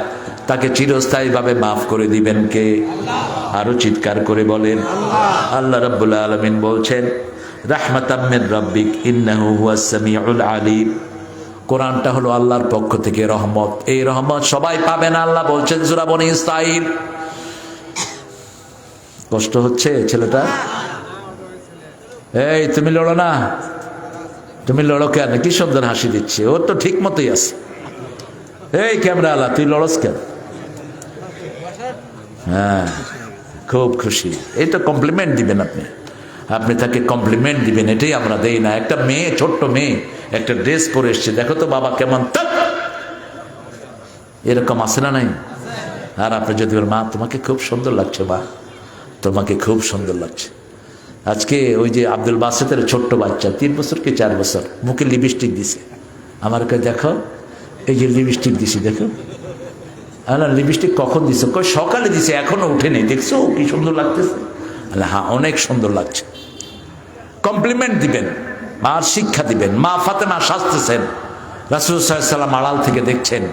তাকে চিরস্থায়ীভাবে মাফ করে দিবেন কে? আরো চিৎকার করে বলেন আল্লাহ রাব্বুল আলামিন বলছেন রাহমাতাম মির রাব্বিক ইন্নাহু হুয়াস সামিউল আলিম। কোরআনটা হলো আল্লাহর পক্ষ থেকে রহমত। এই রহমত সবাই পাবে না, আল্লাহ বলছেন সূরা বনী ইসরাঈল। কষ্ট হচ্ছে ছেলেটা? এই তুমি লড়ো না, তুমি লড়ো কেন? কি সুন্দর হাসি দিচ্ছে, ওর তো ঠিক মতোই আছে। এই ক্যামেরা আলা, তুই লড়স কেন? হ্যাঁ, খুব খুশি। এই তো কমপ্লিমেন্ট দিবেন আপনি, আপনি তাকে কমপ্লিমেন্ট দিবেন, এটাই আমরা দেই না। একটা মেয়ে, ছোট্ট মেয়ে একটা ড্রেস পরে এসছে, দেখো তো বাবা কেমন, এরকম আছে না নাই? আর আপনি যদি বলেন মা তোমাকে খুব সুন্দর লাগছে, মা তোমাকে খুব সুন্দর লাগছে। আজকে ওই যে আব্দুল বাসেতের ছোট্ট বাচ্চা, 3 বছর কি 4 বছর, মুখে লিপস্টিক দিছে। আমার কাছে দেখো, এই যে লিপস্টিক দিছি দেখো, লিপস্টিক কখন দিছো? কই সকালে দিছে, এখনো উঠে নেই, দেখছো কি সুন্দর লাগতেছে? হ্যাঁ অনেক সুন্দর লাগছে। কমপ্লিমেন্ট দিবেন আর শিক্ষা দিবেন। মা ফাতেমা সাজতেছেন, রাসূল সাল্লাল্লাহু আলাইহি ওয়াসাল্লাম আড়াল থেকে দেখছেন।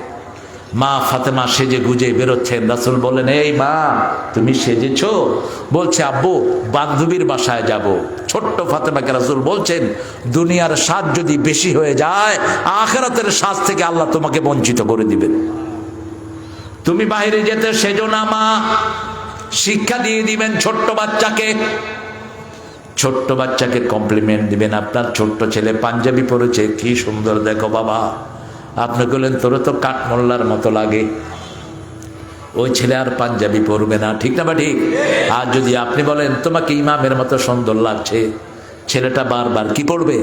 মা ফাতেমা সেজে গুজে বেরোচ্ছেন। রাসূল বলেন, এই মা তুমি সেজেছো? বলছে আব্বু বান্ধবীর বাসায় যাব। ছোট্ট ফাতেমাকে রাসূল বলছেন, দুনিয়ার সাজ যদি বেশি হয়ে যায়, আখিরাতের সাজ থেকে আল্লাহ তোমাকে বঞ্চিত করে দিবেন। তুমি বাইরে যেতে সেজো না মা। শিক্ষা দিয়ে দিবেন ছোট্ট বাচ্চাকে। ছোট্ট বাচ্চাকে কমপ্লিমেন্ট দিবেন। আপনার ছোট্ট ছেলে পাঞ্জাবি পরেছে, কি সুন্দর দেখো বাবা। আপনি বললেন তোর তো কাঠমোল্লার মতো লাগে, ওই ছেলে আর পাঞ্জাবি পরবে না, ঠিক না বা ঠিক? আর যদি আপনি বলেন তোমাকে ইমামের মতো সুন্দর লাগছে, ছেলেটা বারবার কি পড়বে?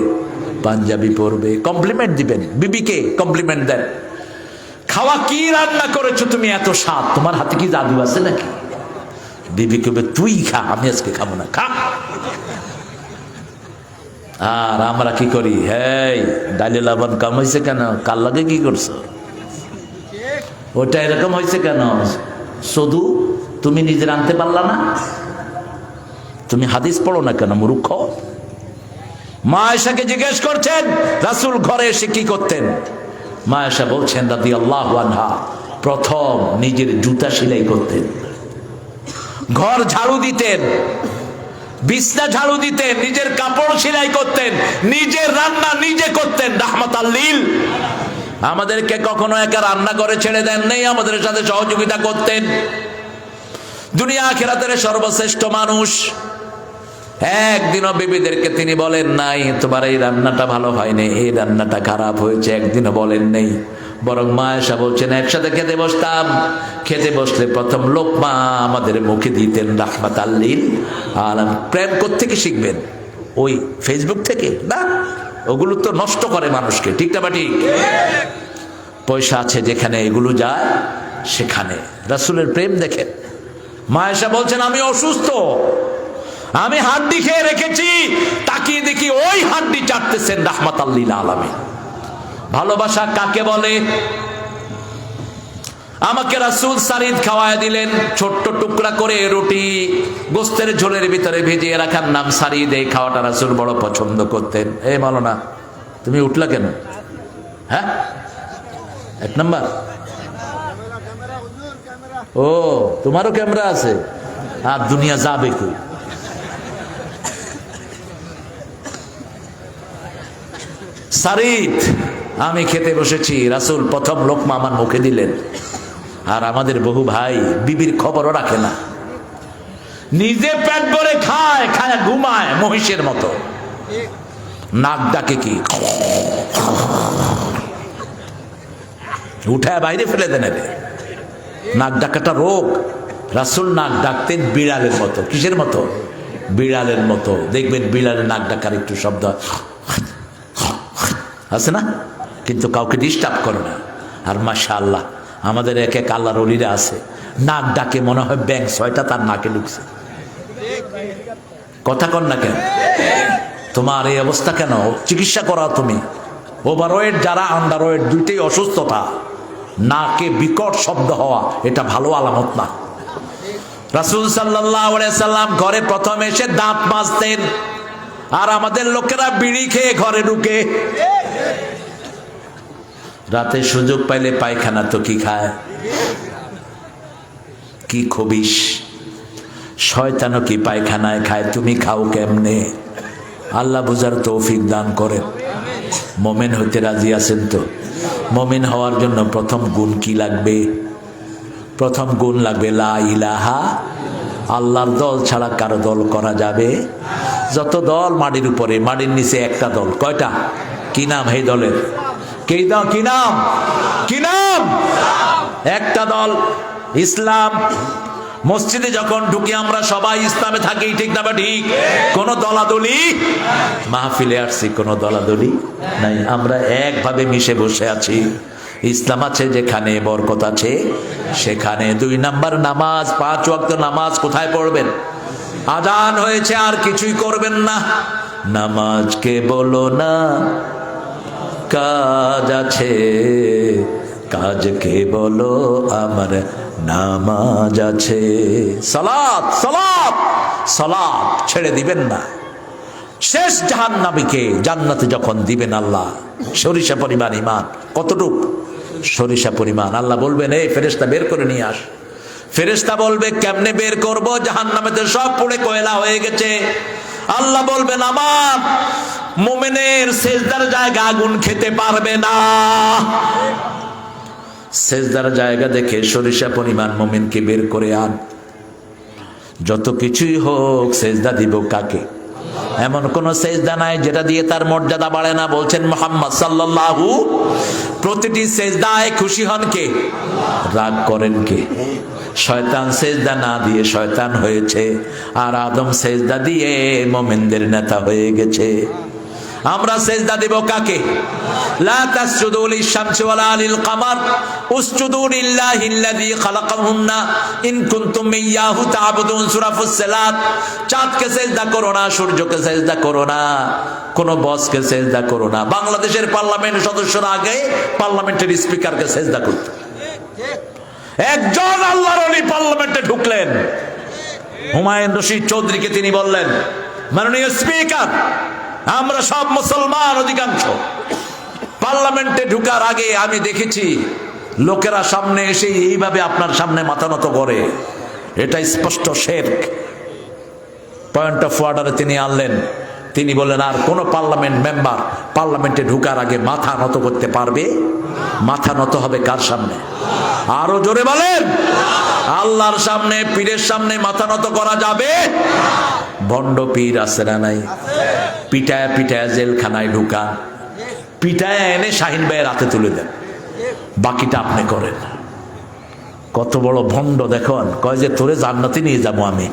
পাঞ্জাবি পরবে। কমপ্লিমেন্ট দিবেন। বিবিকে কমপ্লিমেন্ট দেন। খাওয়া কি রান্না করেছো তুমি, এত স্বাদ, তোমার হাতে কি জাদু আছে নাকি? বিবি কবে তুই খা, আমি আজকে খাবো না, খা। আর আমরা কি করি, হ্যাঁ ডালে লবণ কম হয়েছে কেন, কাল লাগে কি করছো, ওটা এরকম হয়েছে কেন, শুধু তুমি নিজে আনতে পারলা না, তুমি হাদিস পড়ো না কেন মূর্খ? মা আয়েশাকে জিজ্ঞেস করছেন রাসূল ঘরে এসে কি করতেন। মা আয়েশা বলছেন রাদিয়াল্লাহু আনহা, প্রথম নিজের জুতা সেলাই করতেন, ঘর ঝাড়ু দিতেন, বিছনা ঝাড়ু দিতেন, নিজের কাপড় সেলাই করতেন, নিজের রান্না নিজে করতেন। রাহমাতাল লিল। আমাদেরকে কখনো একা রান্না করে ছেড়ে দেন নেই, আমাদের সাথে সহযোগিতা করতেন। দুনিয়া আখিরাতের সর্বশ্রেষ্ঠ মানুষ। একদিনও বিবিদেরকে তিনি বলেন নাই তোমার এই রান্নাটা ভালো হয়নি, এই রান্নাটা খারাপ হয়েছে, একদিনও বলেন নেই। বরং মা আয়েশা বলছেন একসাথে খেতে বসতাম, খেতে বসলে প্রথম লোকমা আমাদের মুখে দিতেন রাহমাতাল লিল আলামিন। প্রেম কোত্থেকে শিখবেন? ওই ফেসবুক থেকে না, ওগুলো তো নষ্ট করে মানুষকে, ঠিক না বা ঠিক? পয়সা আছে যেখানে এগুলো যায় সেখানে। রাসূলের প্রেম দেখেন। মা আয়েশা বলছেন আমি অসুস্থ, আমি হাড্ডি খেয়ে রেখেছি, তাকিয়ে দেখি ওই হাড্ডি চাটতেছেন রাহমাতাল লিল আলামিন। ভালোবাসা কাকে বলে? আমাকে রাসূল সারিদ খাওয়ায় দিলেন, ছোট্ট টুকরা করে রুটি গোস্তের ঝোলের ভিতরে ভিজিয়ে রাখার নাম সারিদ। এই খাওয়াটা রাসূল বড় পছন্দ করতেন। এই মাওলানা তুমি উঠলা কেন? হ্যাঁ এক নাম্বার। ও তোমারও ক্যামেরা আছে, আর দুনিয়া যাবে কই? সারিদ আমি খেতে বসেছি, রাসূল প্রথম লোকমা আমার মুখে দিলেন। আর আমাদের বহু ভাই বিবির খবরও রাখে না, নিজে পেট ভরে খায়, খায় ঘুমায় মহিষের মতো, নাক ডাকে কি উঠায় বাইরে ফেলে দেন। নাক ডাকাটা রোগ। রাসূল নাক ডাকতেন বিড়ালের মতো। কিসের মতো? বিড়ালের মতো। দেখবেন বিড়ালের নাক ডাকার একটু শব্দ আছে না, কিন্তু কাউকে ডিস্টার্ব করে না। আর মাশাআল্লাহ আমাদের এক এক আল্লাহর ওলিরা আছে, নাক ডাকে মনে হয় ব্যাঙ ছয়টা তার নাকে ঢুকছে। কথা কন না কেন? তোমার এই অবস্থা কেন? চিকিৎসা করাও তুমি। ওভারওয়েট যারা আন্ডারওয়েট, দুইটাই অসুস্থতা। নাকে বিকট শব্দ হওয়া এটা ভালো আলামত না। রাসূল সাল্লাল্লাহু আলাইহি সাল্লাম ঘরে প্রথম এসে দাঁত মাজতেন, আর আমাদের লোকেরা বিড়ি খেয়ে ঘরে ঢুকে। রাতে সুযোগ পাইলে পায়খানা তো কি খায়, কি খবিস। শয়তানও কি পায়খানায় খায়, তুমি খাও কেমনে? আল্লাহ বুঝার তৌফিক দান করেন। মুমিন হইতে রাজি আছেন তো? মুমিন হওয়ার জন্য প্রথম গুণ কি লাগবে? প্রথম গুণ লাগবে লা ইলাহা। আল্লাহর দল ছাড়া কারো দল করা যাবে? যত দল মাটির উপরে, মাটির নিচে একটা দল। কয়টা? কি নাম এই দলের? কি নাম? কি নাম? কি নাম? একটা দল ইসলাম। মসজিদে যখন ঢুকি আমরা সবাই ইসলামে থাকি, ঠিক না বা ঠিক? কোন দলাদলি। মাহফিলে আসছি, কোন দলাদলি নাই, আমরা একভাবে মিশে বসে আছি। ইসলাম আছে যেখানে, বরকত আছে সেখানে। 2 নাম্বার নামাজ, 5 ওয়াক্ত নামাজ কোথায় পড়বেন? আজান হয়েছে আর কিছুই করবেন না। নামাজকে বলো না কাজ আছে, কাজ কে বলো আমার নামাজ আছে। সালাত সালাত সালাত ছেড়ে দিবেন না। শেষ জাহান্নামীকে জান্নাতে যখন দিবেন আল্লাহ, সরিষা পরিমাণ ঈমান, কতটুক? সরিষা পরিমাণ। আল্লাহ বলবেন এই ফেরেশতা বের করে নিয়ে আস। ফেরেশতা বলবে কেমনে বের করব, জাহান্নামেতে সব পুড়ে কয়লা হয়ে গেছে। আল্লাহ বলবেন আমার মুমিনের সেজদার জায়গা আগুন খেতে পারবে না। সেজদার জায়গা দেখে সরিষা পরিমাণ মুমিনকে বের করে আন। যত কিছুই হোক সেজদা দিব কাকে? এমন কোন সেজদা নাই যেটা দিয়ে তার মর্যাদা বাড়ে না। বলছেন মুহাম্মদ সাল্লাল্লাহু, প্রতিটি সেজদায় খুশি হন কে? রাগ করেন কে? শয়তান সেজদা না দিয়ে শয়তান হয়েছে, আর আদম সেজদা দিয়ে মুমিনদের নেতা হয়ে গেছে। আমরা সেজদা দেব কাকে? লা তাসজুদু লিশ-শামসি ওয়ালা লিল কামার উসজুদু লিল্লাহিল্লাযী খালাকাহুন্না ইন কুনতুম ইয়্যাহু তা'বুদুন। সূরা ফুসসিলাত। চাঁদকে সেজদা করো না, সূর্যকে সেজদা করো না, কোন বসকে সেজদা করো না। বাংলাদেশের পার্লামেন্ট সদস্যরা আগে পার্লামেন্টের স্পিকারকে সেজদা করত। একজন আল্লাহর ওলি পার্লামেন্টে ঢুকলেন, হুমায়ুন রশিদ চৌধুরীকে তিনি বললেন, মাননীয় স্পিকার, আমরা সব মুসলমান অধিকাংশ, পার্লামেন্টে ঢুকার আগে আমি দেখেছি লোকেরা সামনে এসে এইভাবে আপনার সামনে মাথা নত করে, এটা স্পষ্ট শিরক। পয়েন্ট অফ অর্ডারে তিনি আনলেন, তিনি বললেন আর কোন পার্লামেন্ট মেম্বার পার্লামেন্টে ঢুকার আগে মাথা নত করতে পারবে? মাথা নত হবে কার সামনে? আরো জোরে বলেন। আল্লাহর সামনে, পীরের সামনে মাথা নত করা যাবে? ভণ্ড পীর আছে না নাই? পিটায় পিটায় জেলখানায় ঢুকা, পিটায় এনে শাহিন ভাইয়ের হাতে তুলে দেন, বাকিটা আপনি করেন। কত বড় ভণ্ড দেখুন। কয় যে তোরে জান্নাতে নিয়ে যাবো আমি,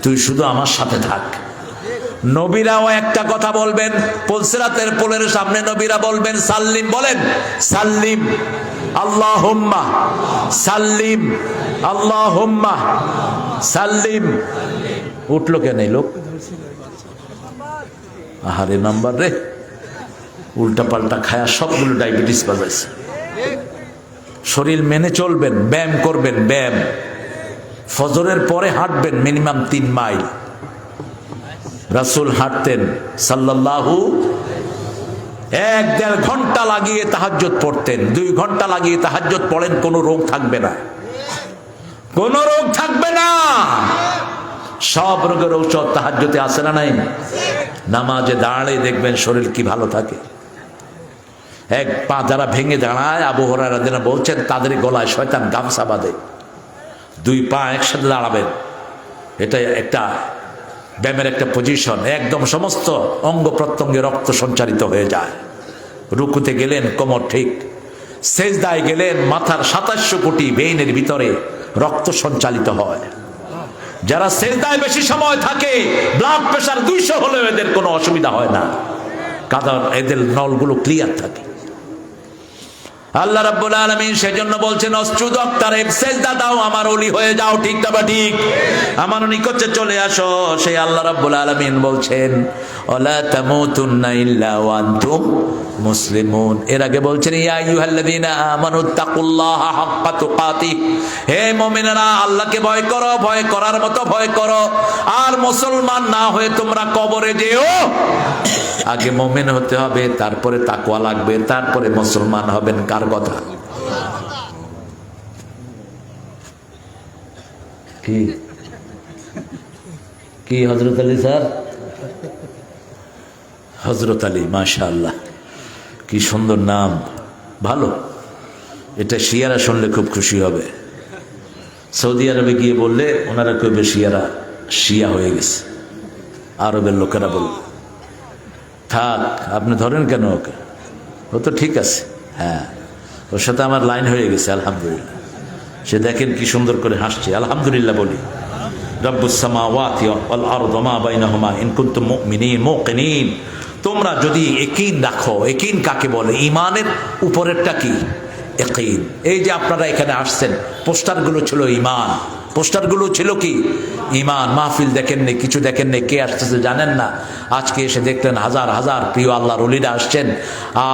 তুই শুধু আমার সাথে থাক। নবীরাও একটা কথা বলবেন, পুলসিরাতের পোলের সামনে নবীরা বলবেন সাল্লিম, বলেন সাল্লিম আল্লাহুম্মা সাল্লিম আল্লাহুম্মা সাল্লিম। উঠলো কেন এই লোক? আহারে নাম্বার রে, উল্টা পাল্টা খায়া সবগুলো ডায়াবেটিস বাজাইছে। শরীর মেনে চলবেন, ব্যায়াম করবেন, ব্যায়াম। ফজরের পরে হাঁটবেন মিনিমাম 3 মাইল। রাসূল হাঁটতেন সাল্লাল্লাহু, 1-1.5 ঘন্টা লাগিয়ে তাহাজ্জুদ পড়তেন। 2 ঘন্টা লাগিয়ে তাহাজ্জুদ পড়েন, কোনো রোগ থাকবে না, কোনো রোগ থাকবে না। সব রোগের ঔষধ তাহাজ্জুদে আছে না নাই? নামাজে দাঁড়ালে দেখবেন শরীর কি ভালো থাকে। এক পা যারা ভেঙে দাঁড়ায়, আবু হুরায়রা রাদিয়াল্লাহু আনহু বলছেন তাদের গলায় শয়তান গামছা বাঁধে। 2 পা একসাথে দাঁড়াবেন, এটা একটা ব্যায়ামের একটা পজিশন। একদম সমস্ত অঙ্গ প্রত্যঙ্গে রক্ত সঞ্চারিত হয়ে যায়। রুকুতে গেলেন কোমর ঠিক, সেজদায় গেলেন মাথার 2700 কোটি ভেইনের ভিতরে রক্ত সঞ্চালিত হয়। যারা সেজদায় বেশি সময় থাকে, ব্লাড প্রেশার 200 হলেও এদের কোনো অসুবিধা হয় না, কারণ এদের নলগুলো ক্লিয়ার থাকে। আল্লাহ রাব্বুল আলামিন সেজন্য বলছেন অসজুদ ওয়াক্তারিব, সেজদা দাও, আমার ওলি হয়ে যাও। ঠিক না বা ঠিক? আমার নিকটে চলে আসো। সেই আল্লাহ রাব্বুল আলামিন বলছেন ওয়ালা তামুতুন্না ইল্লা ওয়া আনতুম মুসলিমুন। এর আগে বলছেন ইয়া আইয়ুহাল্লাযীনা আমানুত্তাকুল্লাহা হাক্কা তুকাতিহ, হে মুমিনেরা আল্লাহকে ভয় করো, ভয় করার মতো ভয় করো। আর মুসলমান না হয়ে তোমরা কবরে যেও। আগে মুমিন হতে হবে, তারপরে তাকওয়া লাগবে, তারপরে মুসলমান হবেন। কার কথা? কি কি হযরত আলী স্যার? হযরত আলী, মাশাআল্লাহ, কি সুন্দর নাম, ভালো। এটা শিয়ারা শুনলে খুব খুশি হবে। সৌদি আরবে গিয়ে বললে ওনারা কইবে শিয়ারা শিয়া হয়ে গেছে, আরবের লোকেরা বলবে। থাক, আপনি ধরেন কেন ওকে? ও তো ঠিক আছে, হ্যাঁ, ওর সাথে আমার লাইন হয়ে গেছে আলহামদুলিল্লাহ। সে দেখেন কি সুন্দর করে হাসছে, আলহামদুলিল্লাহ বলি। রব্বুস সামাওয়াতি ওয়াল আরদি ওয়া মা বাইনাহুমা ইন কুনতুম মুমিনিন মুকিনিন। তোমরা যদি ইয়াকিন রাখো, ইয়াকিন কাকে বলে? ঈমানের উপরেরটা কি? ইয়াকিন। এই যে আপনারা এখানে আসছেন, পোস্টারগুলো ছিল ঈমান, পোস্টারগুলো ছিল কি? ঈমান। মাহফিল দেখেননি, কিছু দেখেননি, কে আসতেছে জানেন না। আজকে এসে দেখলেন হাজার হাজার প্রিয় আল্লাহর ওলিরা আসছেন,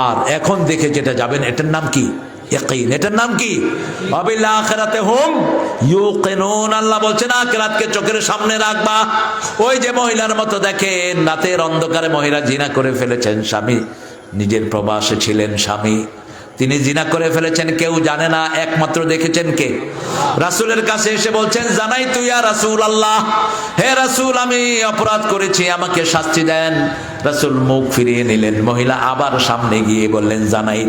আর এখন দেখে যেটা যাবেন এটার নাম কি? ইয়াকিন, এটার নাম কি? ওয়াবিল আখিরাতি হুম ইউকিনুন। আল্লাহ বলছেন আখিরাতকে চোখের সামনে রাখবা। ওই যে মহিলার মতো দেখেন, রাতের অন্ধকারে মহিলা জিনা করে ফেলেছেন, স্বামী নিজের প্রবাসে ছিলেন, স্বামী তিনি জিনা করে ফেলেছেন, কেউ জানে না, একমাত্র দেখেছেন কে? রাসূলের কাছে এসে বলছেন জানাই তুই ইয়া রাসূলুল্লাহ, হে রাসূল আমি অপরাধ করেছি, আমাকে শাস্তি দেন। রাসূল মুখ ফিরিয়ে নিলেন। মহিলা আবার সামনে গিয়ে বললেন জানাই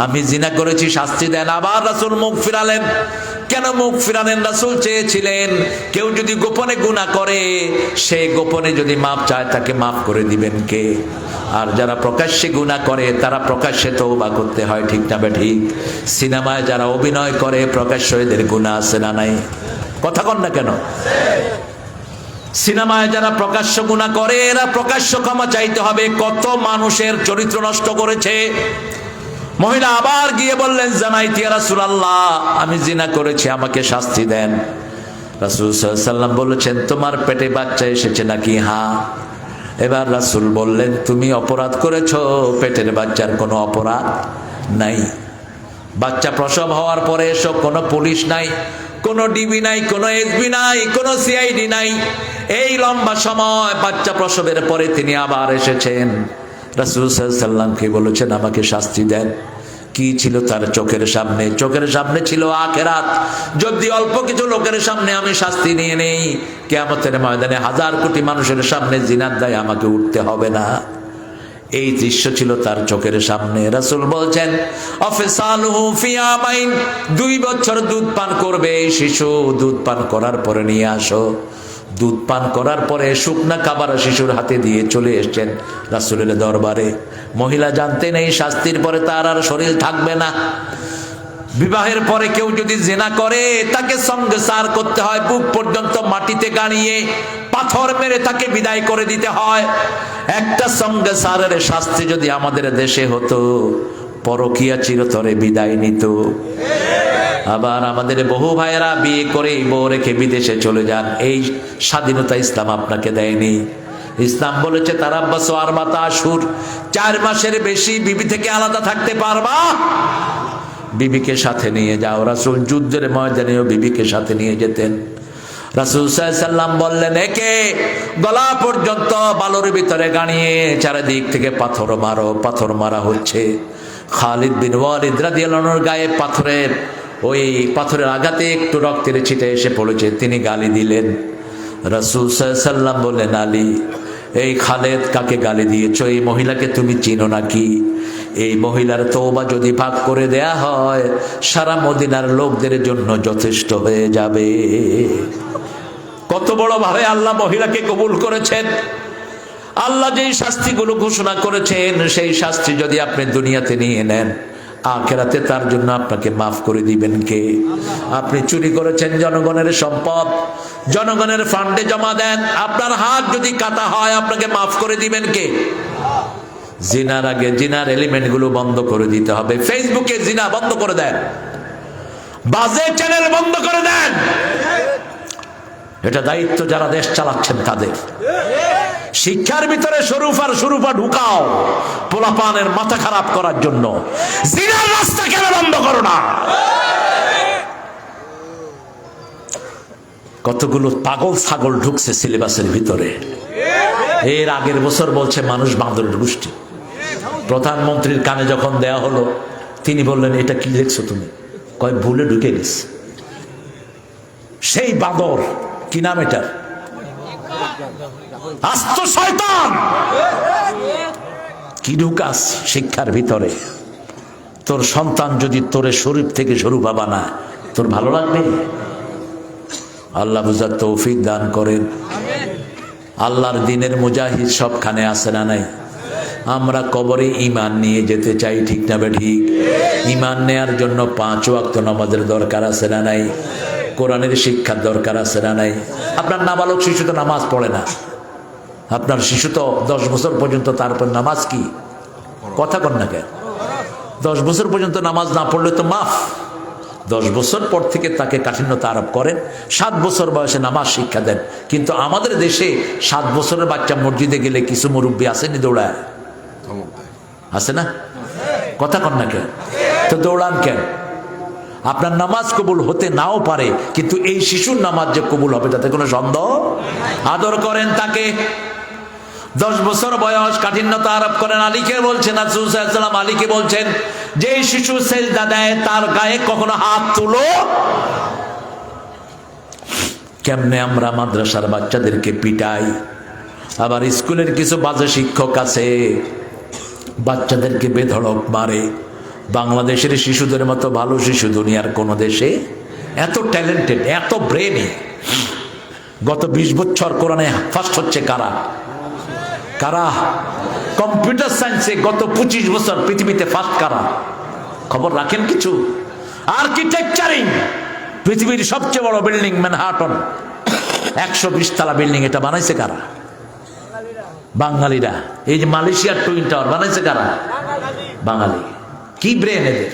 আমি জিনা করেছি, শাস্তি দেন। আবার রাসূল মুখ ফিরালেন। কেন মুখ ফিরালেন? রাসূল চেয়েছিলেন কেউ যদি গোপনে গুনাহ করে, সে গোপনে যদি মাপ চায় তাকে মাফ করে দিবেন কে? আর যারা প্রকাশ্যে গুনাহ করে তারা প্রকাশ্যে তওবা করতে হয়, ঠিক না বেঠিক? সিনেমায় যারা অভিনয় করে প্রকাশ্য এদের গুনাহ আছে না নাই? কথা কন না কেন? সিনেমায় যারা প্রকাশ্য গুনাহ করে এরা প্রকাশ্য ক্ষমা চাইতে হবে। কত মানুষের চরিত্র নষ্ট করেছে। মহিলা আবার গিয়ে বললেন জানাইতি ইয়া রাসূলুল্লাহ আমি জিনা করেছি, আমাকে শাস্তি দেন। রাসূল সাল্লাল্লাহু আলাইহি ওয়াসাল্লাম বলেছেন তোমার পেটে বাচ্চা এসেছে নাকি? হ্যাঁ। এবার রাসূল বললেন তুমি অপরাধ করেছো, পেটের বাচ্চার কোনো অপরাধ নাই। বাচ্চা প্রসব হওয়ার পরে এসব কোনো পুলিশ নাই, কোনো ডিবি নাই, কোনো এসবি নাই, কোনো সিআইডি নাই। এই লম্বা সময় বাচ্চা প্রসবের পরে তিনি আবার এসেছেন। রাসূল সাল্লাল্লাহু আলাইহি ওয়াসাল্লামকে বলেছেন আমাকে শাস্তি দেন। কি ছিল তার চোখের সামনে? চোখের সামনে ছিল আখিরাত। যদি অল্প কিছু লোকের সামনে আমি শাস্তি নিয়ে নেই, কিয়ামতের ময়দানে হাজার কোটি মানুষের সামনে জিনার দায়ে আমাকে উঠতে হবে না। এই দৃশ্য ছিল তার চোখের সামনে। রাসূল বলছেন আফসালুহু ফি আমাইন, 2 বছর দুধ পান করবে এই শিশু। দুধ পান করার পরে নিয়ে আসো। দুধ পান করার পরে শুকনা খাবার শিশুর হাতে দিয়ে চলে এসেছেন রাসূলের দরবারে। মহিলা জানতেন এই শাস্তির পরে তার আর শরীর থাকবে না। বিবাহের পরে কেউ যদি জিনা করে তাকে সঙ্গে সার করতে হয়, বুক পর্যন্ত মাটিতে গাড়িয়ে পাথর মেরে তাকে বিদায় করে দিতে হয়। একটা সঙ্গে সারের শাস্তি যদি আমাদের দেশে হতো, পরকিয়া চিরতরে বিদায় নিত। আবার আমাদের বহু ভাইয়েরা বিয়ে করে বউ রেখে বিদেশে চলে যান। এই স্বাধীনতা ইসলাম আপনাকে দেয়নি। ইসলাম বলেছে তারাব্বাসু আরবাতা আশহুর, 4 মাসের বেশি বিবি থেকে আলাদা থাকতে পারবা, বিবিকে সাথে নিয়ে যাও। রাসূল যুদ্ধের ময়দানেও বিবিকে সাথে নিয়ে যেতেন। রাসূল সাল্লাল্লাহু আলাইহি ওয়াসাল্লাম বললেন একে গলা পর্যন্ত বালুর ভিতরে গাড়িয়ে চারিদিক থেকে পাথর মারো। পাথর মারা হচ্ছে। খালিদ বিন ওয়ালিদ রাদিয়াল্লাহু আনহুর গায়ে ওই পাথরের আঘাতে একটু রক্তের ছিটে এসে পড়েছে, তিনি গালি দিলেন। রাসূল সাল্লাল্লাহু আলাইহি ওয়াসাল্লাম বললেন আলী এই খালেদ কাকে গালি দিয়েছো? এই মহিলাকে তুমি চিনো নাকি? এই মহিলার তওবা যদি ভাগ করে দেয়া হয় সারা মদিনার লোকদের জন্য যথেষ্ট হয়ে যাবে। কত বড় ভাবে আল্লাহ মহিলাকে কবুল করেছেন। আল্লাহ যেই শাস্তিগুলো ঘোষণা করেছেন সেই শাস্তি যদি আপনি দুনিয়াতে নিয়ে নেন, আখিরাতে তার জন্য আপনাকে মাফ করে দিবেন কে? আপনি চুরি করেছেন জনগণের সম্পদ, জনগণের ফান্ডে জমা দেন, আপনার হাত যদি কাটা হয় আপনাকে মাফ করে দিবেন কে? জিনার আগে জিনার এলিমেন্ট গুলো বন্ধ করে দিতে হবে। ফেসবুকে জিনা বন্ধ করে দেন, বাজে চ্যানেল বন্ধ করে দেন। এটা দায়িত্ব যারা দেশ চালাচ্ছেন তাদের। শিক্ষার ভিতরে শরুফা ঢুকাও পোলাপানের মাথা খারাপ করার জন্য। জিনার রাস্তা কেন বন্ধ করো না? কতগুলো পাগল ছাগল ঢুকছে সিলেবাসের ভিতরে। এর আগের বছর বলছে মানুষ বাঁদরের গোষ্ঠী। প্রধানমন্ত্রীর কানে যখন দেয়া হলো তিনি বললেন এটা কি দেখছো তুমি? কয় ভুলে ঢুকে গেছে। সেই বাঁদর কি নাম এটার? আস্ত শয়তান। কি ঢুকাস শিক্ষার ভিতরে? তোর সন্তান যদি তোরে শরীফ থেকে শরুফা বানায় তোর ভালো লাগবে? আল্লাহ বুঝার তৌফিক দান করেন। আল্লাহর দ্বীনের মুজাহিদ সবখানে আছে না নাই? আমরা কবরে ঈমান নিয়ে যেতে চাই, ঠিক না ঠিক? ঈমান নেয়ার জন্য 5 ওয়াক্ত নামাজের দরকার আছে না নাই? কোরআনের শিক্ষার দরকার আছে না নাই? আপনার নাবালক শিশু তো নামাজ পড়ে না। আপনার শিশু তো 10 বছর পর্যন্ত, তারপর নামাজ কি কথা কন না কেন? 10 বছর পর্যন্ত নামাজ না পড়লে তো মাফ। 10 বছর পর থেকে তাকে কাঠিন্যতা আরোপ করেন, 7 বছর বয়সে নামাজ শিক্ষা দেন। কিন্তু আমাদের দেশে 7 বছরের বাচ্চা মসজিদে গেলে কিছু মুরব্বী আসেনি দৌড়ায়, আছে না? কথা কন না কেন? তো দৌড়ান কেন? আপনার নামাজ কবুল হতে নাও পারে, কিন্তু এই শিশুর নামাজ যে কবুল হবে তাতে কোনো সন্দেহ। আদর করেন তাকে। 10 বছর বয়স, কাঠিন্যতা আরোপ করেন। আলীকে বলছেন, রাসূল সাল্লাল্লাহু আলাইহি ওয়াসাল্লাম আলীকে বলছেন, যে শিশু সেজদা দেয় তার গায়ে কখনো হাত তুলো। কেমনে আমরা মাদ্রাসার বাচ্চাদেরকে পিটাই, আবার স্কুলের কিছু বাজে শিক্ষক আছে বাচ্চাদেরকে বেধড়ক মারে। বাংলাদেশের শিশুদের মতো ভালো শিশু দুনিয়ার কোন দেশে এত ট্যালেন্টেড, এত ব্রেনি। গত 20 বছর কোরআনে ফার্স্ট হচ্ছে কারা? কারা? কম্পিউটার সায়েন্সে গত 25 বছর পৃথিবীতে ফার্স্ট কারা? খবর রাখেন কিছু? আর্কিটেকচারিং, পৃথিবীর সবচেয়ে বড় বিল্ডিং ম্যানহাটন, 120 তলা বিল্ডিং, এটা বানাইছে কারা? বাঙালিরা। এই যে মালয়েশিয়ার টুইন টাওয়ার বানাইছে কারা? বাঙালি। কি ব্রেন এদের!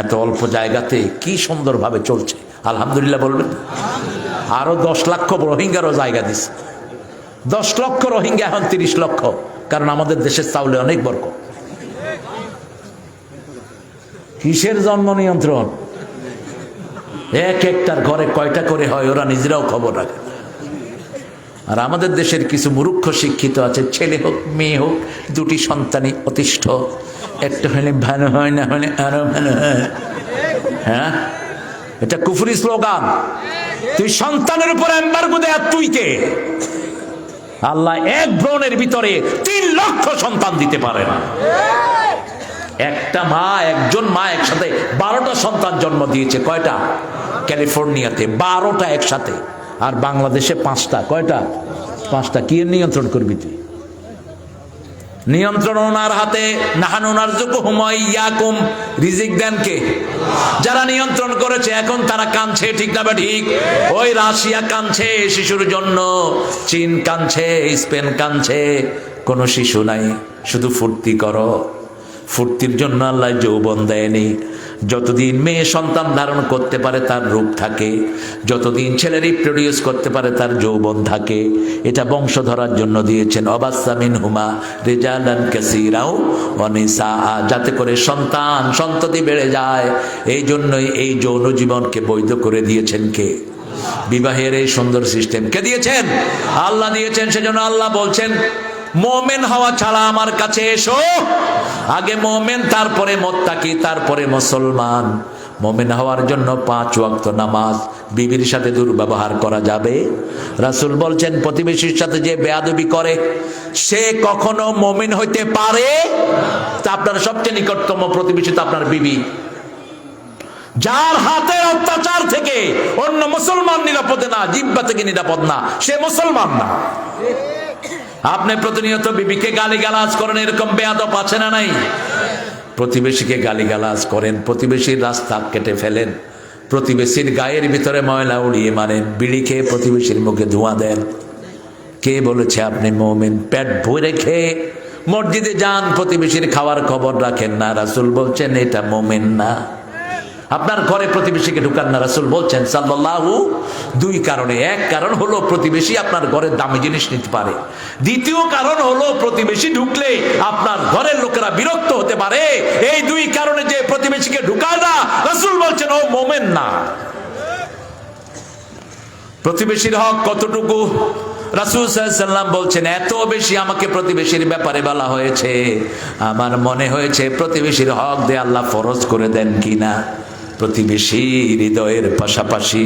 এত অল্প জায়গাতে কি সুন্দরভাবে চলছে, আলহামদুলিল্লাহ বলবেন। আরো 10 লক্ষ রোহিঙ্গারও জায়গা দিচ্ছে। 10 লক্ষ রোহিঙ্গা, এখন 30 লক্ষ, কারণ আমাদের দেশের চাউলে অনেক বরকত। কিসের জন্ম নিয়ন্ত্রণ? এক একটার ঘরে কয়টা করে হয় ওরা নিজেরাও খবর রাখে। আর আমাদের দেশের কিছু মূর্খ শিক্ষিত আছে, ছেলে হোক মেয়ে হোক, 2টি সন্তানই অতিষ্ঠ। একটা হলে ভালো হয়, না হলে আরো ভালো হয়। হ্যাঁ, এটা কুফরি স্লোগান। তুই সন্তানের উপর এম্বার্গো দে, আর তুই কে? আল্লাহ এক ভ্রূণের ভিতরে 3 লক্ষ সন্তান দিতে পারে না। একটা মা, একজন মা একসাথে 12টা সন্তান জন্ম দিয়েছে। কয়টা? ক্যালিফোর্নিয়াতে 12টা একসাথে, আর বাংলাদেশে 5টা। কয়টা? 5টা। কি নিয়ন্ত্রণ করবি তুই? নিয়ন্ত্রণ ওনার হাতে। নাহানু নারযুকুহুম ওয়া ইয়াকুম, রিজিক দেন কে? যারা নিয়ন্ত্রণ করেছে এখন তারা কাঁদছে, ঠিক না? ঠিক। ওই রাশিয়া কাঁদছে শিশুর জন্য, চীন কাঁদছে, স্পেন কাঁদছে, কোনো শিশু নাই। শুধু ফুর্তি করো। ফুর্তির জন্য আল্লাহ যৌবন দেয়নি। যতদিন মেয়ে সন্তান ধারণ করতে পারে তার রূপ থাকে, যতদিন ছেলে রিপ্রোডিউস করতে পারে তার যৌবন থাকে। এটা বংশ ধরার জন্য দিয়েছেন। অবাসসা মিনহুমা রিজালান কাসীরাও ওয়া নিসাআ, যাতে করে সন্তান সন্ততি বেড়ে যায়। এই জন্যই এই যৌন জীবনকে বৈধ করে দিয়েছেন কে? বিবাহের এই সুন্দর সিস্টেম কে দিয়েছেন? আল্লাহ দিয়েছেন। সেজন্য আল্লাহ বলছেন, মুমিন হওয়া ছাড়া আমার কাছে এসো। আগে মুমিন, তারপরে মুত্তাকি, তারপরে মুসলমান। মুমিন হওয়ার জন্য 5 ওয়াক্ত নামাজ। বিবির সাথে দুর্ব্যবহার করা যাবে? রাসূল বলছেন, প্রতিবেশীর সাথে যে বেয়াদবি করে সে কখনো মুমিন হইতে পারে? তা আপনার সবচেয়ে নিকটতম প্রতিবেশী তো আপনার বিবি। যার হাতের অত্যাচার থেকে অন্য মুসলমান নিরাপদে না, জিহ্বা থেকে নিরাপদ না, সে মুসলমান না। আপনি প্রতিনিয়ত বিবিকে গালিগালাজ করেন, এরকম বেয়াদব আছে না নাই? প্রতিবেশীকে গালিগালাজ করেন, প্রতিবেশীর রাস্তা কেটে ফেলেন, প্রতিবেশীর গায়ের ভিতরে ময়লা উড়িয়ে মারেন, বিড়ি খেয়ে প্রতিবেশীর মুখে ধোঁয়া দেন। কে বলেছে আপনি মুমিন? পেট ভরে খেয়ে মসজিদে যান, প্রতিবেশীর খাওয়ার খবর রাখেন না, রাসূল বলছেন এটা মুমিন না। আপনার ঘরে প্রতিবেশীকে ঢুকান না, রাসূল বলছেন সাল্লাল্লাহু। 2 কারণে। এক কারণ হলো প্রতিবেশী আপনার ঘরের দামি জিনিস নিতে পারে। দ্বিতীয় কারণ হলো প্রতিবেশী ঢুকলে আপনার ঘরের লোকেরা বিরক্ত হতে পারে। এই 2 কারণে যে প্রতিবেশীকে ঢুকায় না, রাসূল বলছেন ও মুমিন না। প্রতিবেশীর হক কতটুকু? রাসূল সাল্লাল্লাহু আলাইহি ওয়াসাল্লাম বলছেন, এত বেশি আমাকে প্রতিবেশীর ব্যাপারে বলা হয়েছে, আমার মনে হয়েছে প্রতিবেশীর হক দিয়ে আল্লাহ ফরজ করে দেন কিনা। প্রতিবেশী হৃদয়ের পাশাপাশি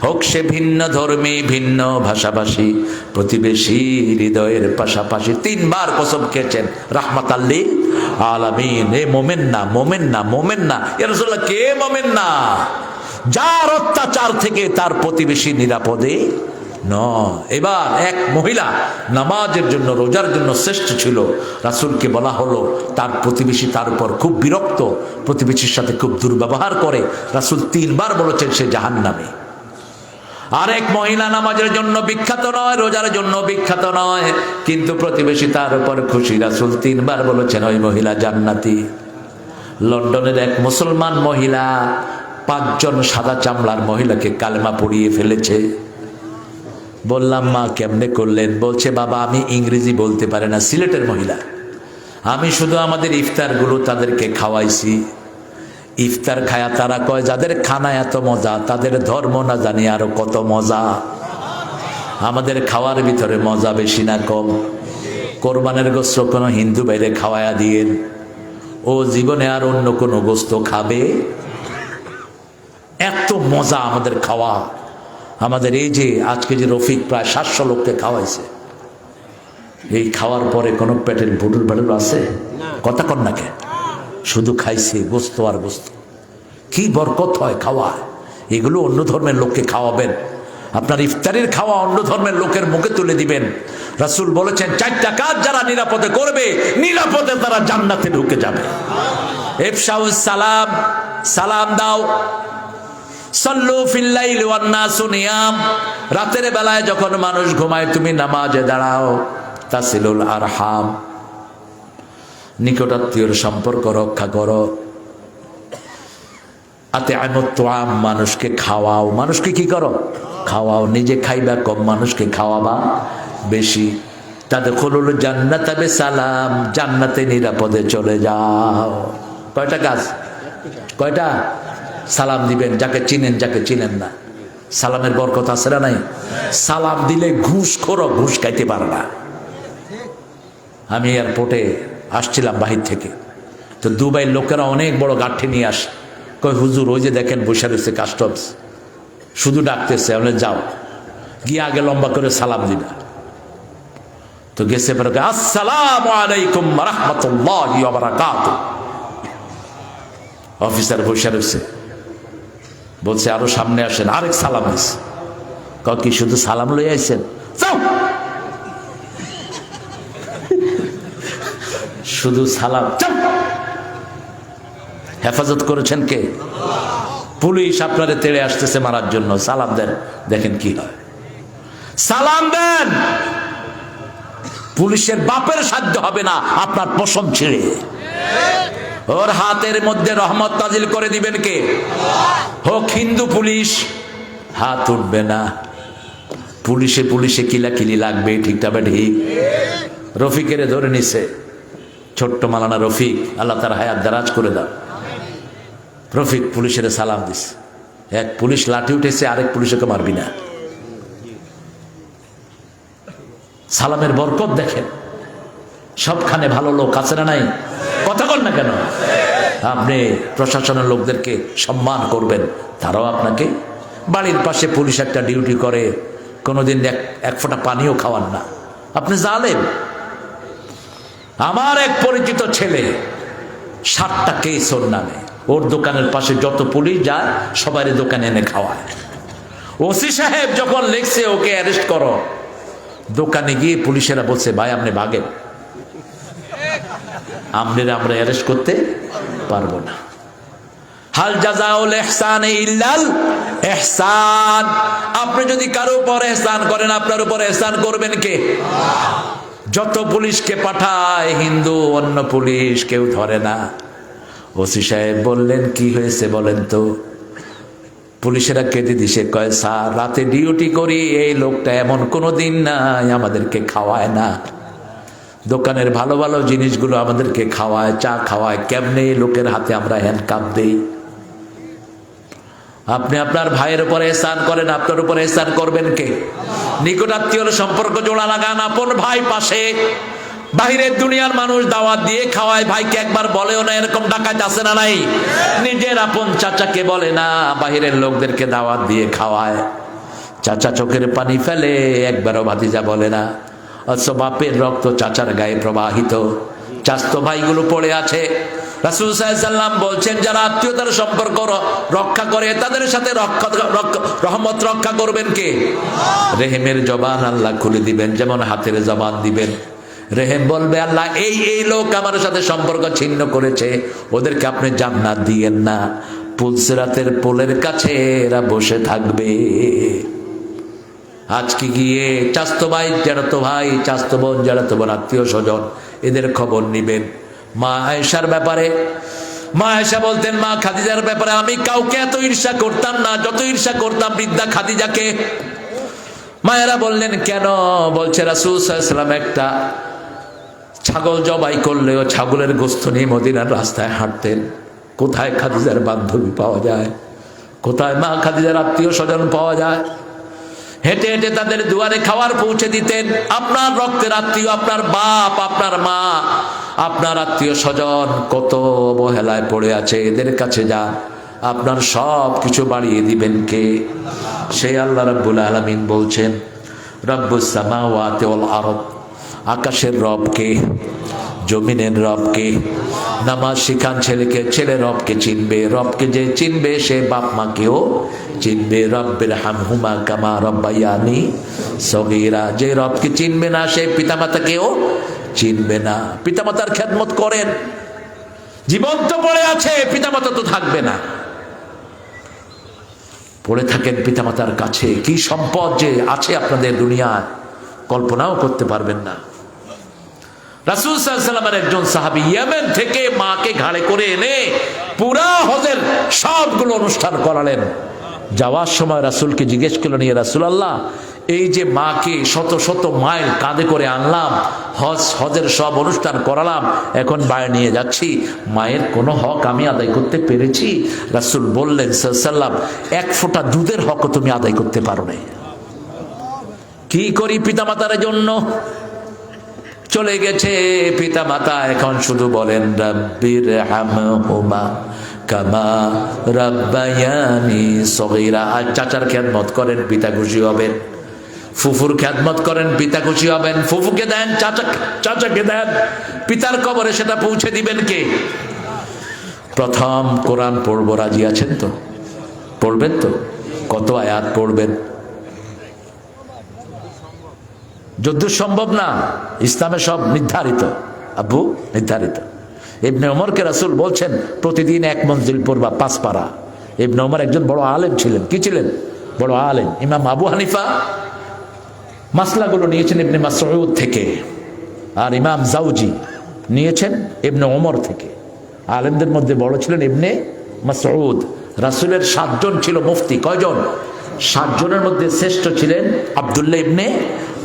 হোক সে ভিন্ন ধর্মী, ভিন্ন ভাষাভাষী, প্রতিবেশী হৃদয়ের পাশাপাশি। 3 বার কসম খেয়েছেন রাহমাতাল লিল আলামিন। এ মুমিন না, মুমিন না, মুমিন না। ইয়া রাসূলুল্লাহ, কে মুমিন না? যার অত্যাচার থেকে তার প্রতিবেশী নিরাপদে নয়। এবার এক মহিলা নামাজের জন্য, রোজার জন্য শ্রেষ্ঠ ছিল। রাসূলকে বলা হলো তার প্রতিবেশী তার উপর খুব বিরক্ত, প্রতিবেশীর সাথে খুব দুর্ব্যবহার করে। রাসূল 3 বার বলেছেন সে জাহান্নামী। আরেক মহিলা নামাজের জন্য বিখ্যাত নয়, রোজার জন্য বিখ্যাত নয়, কিন্তু প্রতিবেশী তার উপর খুশি। রাসূল 3 বার বলেছেন ওই মহিলা জান্নাতি। লন্ডনের এক মুসলমান মহিলা 5 জন সাদা চামড়ার মহিলাকে কালেমা পড়িয়ে ফেলেছে। বললাম, মা কেমনে করলেন? বলছে, বাবা আমি ইংরেজি বলতে পারে না, সিলেটের মহিলা, আমি শুধু আমাদের ইফতারগুলো তাদেরকে খাওয়াইছি, ইফতার খায়া তারা কয় যাদের খানা এত মজা তাদের ধর্ম না জানি আরো কত মজা। আমাদের খাওয়ার ভিতরে মজা বেশি না কম? কোরবানের গোস্ত কোনো হিন্দু বাইরে খাওয়ায়া দিয়েন, ও জীবনে আর অন্য কোনো গোস্ত খাবে? এত মজা আমাদের খাওয়া। আমাদের এই যে আজকে যে রফিক প্রায় 700 লোককে খাওয়াইছে, এই খাওয়ার পরে কোনো পেটের ভুটুর ভাটুর আছে? কথা কন না কে? শুধু খাইছে গোস্ত আর গোস্ত। কি বরকত হয় খাওয়া। এগুলো অন্য ধর্মের লোককে খাওয়াবেন। আপনার ইফতারের খাওয়া অন্য ধর্মের লোকের মুখে তুলে দিবেন। রাসূল বলেছেন 4টা কাজ যারা নিরাপদে করবে, নিরাপদে তারা জান্নাতে ঢুকে যাবে। ইফশাউস সালাম, সালাম দাও। সাল্লু ফিল লাইলি ওয়ান নাসু নিয়াম, রাতের বেলায় যখন মানুষ ঘুমায় তুমি নামাজে দাঁড়াও। তাসিলুল আরহাম, নিকটাত্মীয়র সম্পর্ক রক্ষা করো। আতিআমুত তুআম, মানুষকে খাওয়াও। মানুষকে কি করো? খাওয়াও। নিজে খাইবা কম, মানুষকে খাওয়াবা বেশি। তাদখুলুল জান্নাতা বিসালাম, জান্নাতে নিরাপদে চলে যাও। কয়টা কাজ? কয়টা? সালাম দিবেন যাকে চিনেন, যাকে চিনেন না। সালামের বরকত আছে না নাই? সালাম দিলে ঘুষ খোরো, ঘুষ খাইতে পারে না। আমি এয়ারপোর্টে আসছিলাম বাহির থেকে, তো দুবাইয়ের লোকেরা অনেক বড় গাঠি নিয়ে আসে। কই হুজুর ওই যে দেখেন বসে রয়েছে কাস্টমস, শুধু ডাকতেছে, আমরা যাও গিয়ে আগে লম্বা করে সালাম দিবা। তো গেছে পরে আসসালামু আলাইকুম ওয়া রাহমাতুল্লাহি ওয়া বারাকাতুহু। অফিসার বসে রয়েছে, বলছে আরো সামনে আসেন, আরেক সালাম দিছে। কি শুধু সালাম লই আইছেন? যাও, শুধু সালাম। হেফাজত করেছেন কে? পুলিশ আপনারে তেড়ে আসতেছে মারার জন্য, সালাম দেন, দেখেন কি হয়। সালাম দেন, পুলিশের বাপের সাধ্য হবে না আপনার পশম ছিঁড়ে। ওর হাতের মধ্যে রহমত নাজিল করে দিবেন কে? হোক হিন্দু পুলিশ, হাত উঠবে না। পুলিশে পুলিশে কিলাকিলি লাগবে, ঠিকটা বে ঠিক। রফিকেরে ধরে নিছে, ছোট্ট মালানা রফিক, আল্লাহ তার হায়াত দারাজ করে দাও। রফিক পুলিশের সালাম দিস, এক পুলিশ লাঠি উঠেছে, আরেক পুলিশকে মারবি না। সালামের বরকত দেখেন। সবখানে ভালো লোক আছে না নাই? কথা বল না কেন? আপনি প্রশাসনের লোকদেরকে সম্মান করবেন, তারাও আপনাকে। বাড়ির পাশে পুলিশ একটা ডিউটি করে, কোনোদিন এক ফোঁটা পানিও খাওয়ান না, আপনি জালেম। আমার এক পরিচিত ছেলে 7টা কেস ওর নামে, ওর দোকানের পাশে যত পুলিশ যায় সবাই দোকানে এনে খাওয়ায়। ওসি সাহেব যখন লেখছে ওকে অ্যারেস্ট করো, দোকানে গিয়ে পুলিশেরা বলছে ভাই আপনি ভাগেন, আমরা অ্যারেস্ট করতে পারবো না। হাল জাযাউল ইহসানি ইল্লাল ইহসান, আপনি যদি কারো উপর ইহসান করেন আপনার উপর ইহসান করবেন কে? যত পুলিশকে পাঠায় হিন্দু, অন্য পুলিশ কেউ ধরে না। ওসি সাহেব বললেন কি হয়েছে বলেন তো? পুলিশেরা কেঁদে দিছে, কয় স্যার রাতে ডিউটি করি, এই লোকটা এমন কোনো দিন নাই আমাদেরকে খাওয়ায় না। দোকানের ভালো ভালো জিনিসগুলো আমাদেরকে খাওয়ায়, চা খাওয়ায়, কেমনে লোকের হাতে আমরা হ্যান্ডকাপ দেই। আপনি আপনার ভাইয়ের উপরে ইহসান করেন, আপনার উপরে ইহসান করবেন কে? নিকটাত্মীয়র সম্পর্ক জোড়া লাগান, আপন ভাই পাশে। বাহিরের দুনিয়ার মানুষ দাওয়াত দিয়ে খাওয়ায়, ভাইকে একবার বলেও না, এরকম ডাকাত আছে না নাই? নিজের আপন চাচাকে বলে না, বাহিরের লোকদেরকে দাওয়াত দিয়ে খাওয়ায়। চাচা চোখের পানি ফেলে, একবারও ভাতিজা বলে না। অথচ বাপের রক্ত চাচার গায়ে প্রবাহিত, চাচতো ভাইগুলো পড়ে আছে। রাসূল সাল্লাল্লাহু আলাইহি ওয়াসাল্লাম বলছেন যারা আত্মীয়তার সম্পর্ক রক্ষা করে তাদের সাথে রহমত রক্ষা করবেন কে? রেহেমের জবান আল্লাহ খুলে দিবেন, যেমন হাতের জবান দিবেন। রেহেম বলবে আল্লাহ এই লোক আমার সাথে সম্পর্ক ছিন্ন করেছে, ওদেরকে আপনি জান্নাত দিয়েন না। পুলসিরাতের পোলের কাছে এরা বসে থাকবে। আজকে গিয়ে চাচতো ভাই, জ্যাঠাতো ভাই, চাচতো বোন, জ্যাঠাতো বোন, আত্মীয় স্বজন, এদের খবর নিবেন। মা আয়েশার ব্যাপারে, মা আয়েশা বলতেন মা খাদিজার ব্যাপারে আমি কাউকে এত ঈর্ষা করতাম না যত ঈর্ষা করতাম বৃদ্ধা খাদিজাকে। মায়েরা বললেন কেন? বলছে রাসূল সাল্লাল্লাহু আলাইহি ওয়াসাল্লাম একটা ছাগল জবাই করলেও ছাগলের গোশত নিয়ে মদিনার রাস্তায় হাঁটতেন। কোথায় খাদিজার বান্ধবী পাওয়া যায়, কোথায় মা খাদিজার আত্মীয় স্বজন পাওয়া যায়। হেঁটে হেঁটে তাদের দুয়ারে খাবার পৌঁছে দিতেন। আপনার রক্তের আত্মীয়, আপনার বাপ, আপনার মা, আপনার আত্মীয় স্বজন কত অবহেলায় পড়ে আছে, এদের কাছে যান, আপনার সব কিছু বাড়িয়ে দিবেন কে? সেই আল্লাহ রাব্বুল আলামিন বলছেন, রব্বুস সামাওয়াতি ওয়াল আরদ, আকাশের রব কে, জমিনের রব কে। নামাজ শিখান ছেলেকে, ছেলে রবকে চিনবে, রবকে যে চিনবে সে বাপ মাকেও চিনবে। রব্বির হামহুমা কামা রব্বায়ানি সগীরা, যে রবকে চিনবে না সে পিতামাতাকেও চিনবে না। পিতামাতার খেদমত করেন, জীবন তো পড়ে আছে, পিতামাতা তো থাকবে না, পড়ে থাকেন পিতামাতার কাছে। কি সম্পদ যে আছে আপনাদের দুনিয়ায়, কল্পনাও করতে পারবেন না। রাসূল সাল্লাল্লাহু আলাইহি ওয়াসাল্লামের একজন সাহাবী ইয়েমেন থেকে মাকে ঘাড়ে করে এনে পুরা হজের সবগুলো অনুষ্ঠান করালেন। যাওয়ার সময় রাসূলকে জিজ্ঞেস করলেন, ইয়া রাসূলুল্লাহ, এই যে মাকে শত শত মাইল কাঁধে করে আনলাম, হজের সব অনুষ্ঠান করালাম, এখন বাড়ি নিয়ে যাচ্ছি, মায়ের কোনো হক আমি আদায় করতে পেরেছি? রাসূল বললেন সাল্লাল্লাহু আলাইহি ওয়াসাল্লাম, এক ফোঁটা দুধের হক তুমি আদায় করতে পারো না। কি করি পিতামাতার জন্য? চলে গেছে পিতামাতা, এখন শুধু বলেন রব্বির হামহুমা কামা রাব্বায়ানি সগীরা। আর চাচার খেদমত করেন, পিতা খুশি হবেন। ফুফুর খেদমত করেন, পিতা খুশি হবেন। ফুফুকে দেন, চাচাকে দেন, পিতার কবরে সেটা পৌঁছে দিবেন কে? প্রথম কোরআন পড়বো, রাজি আছেন তো? পড়বেন তো? কত আয়াত পড়বেন? যদ্দূ সম্ভব না, ইসলামে সব নির্ধারিত, আব্বু নির্ধারিত। ইবনে ওমরকে রাসূল বলছেন প্রতিদিন এক মঞ্জিল পড়বা, 5 পারা। ইবনে ওমর একজন বড় আলেম ছিলেন। কি ছিলেন? বড় আলেম। ইমাম আবু হানিফা মাসলাগুলো নিয়েছেন ইবনে মাসউদ থেকে, আর ইমাম জাউজি নিয়েছেন ইবনে ওমর থেকে। আলেমদের মধ্যে বড় ছিলেন ইবনে মাসউদ। রাসূলের 7 জন ছিল মুফতি। কয়জন? 7 জনের মধ্যে শ্রেষ্ঠ ছিলেন আব্দুল্লাহ ইবনে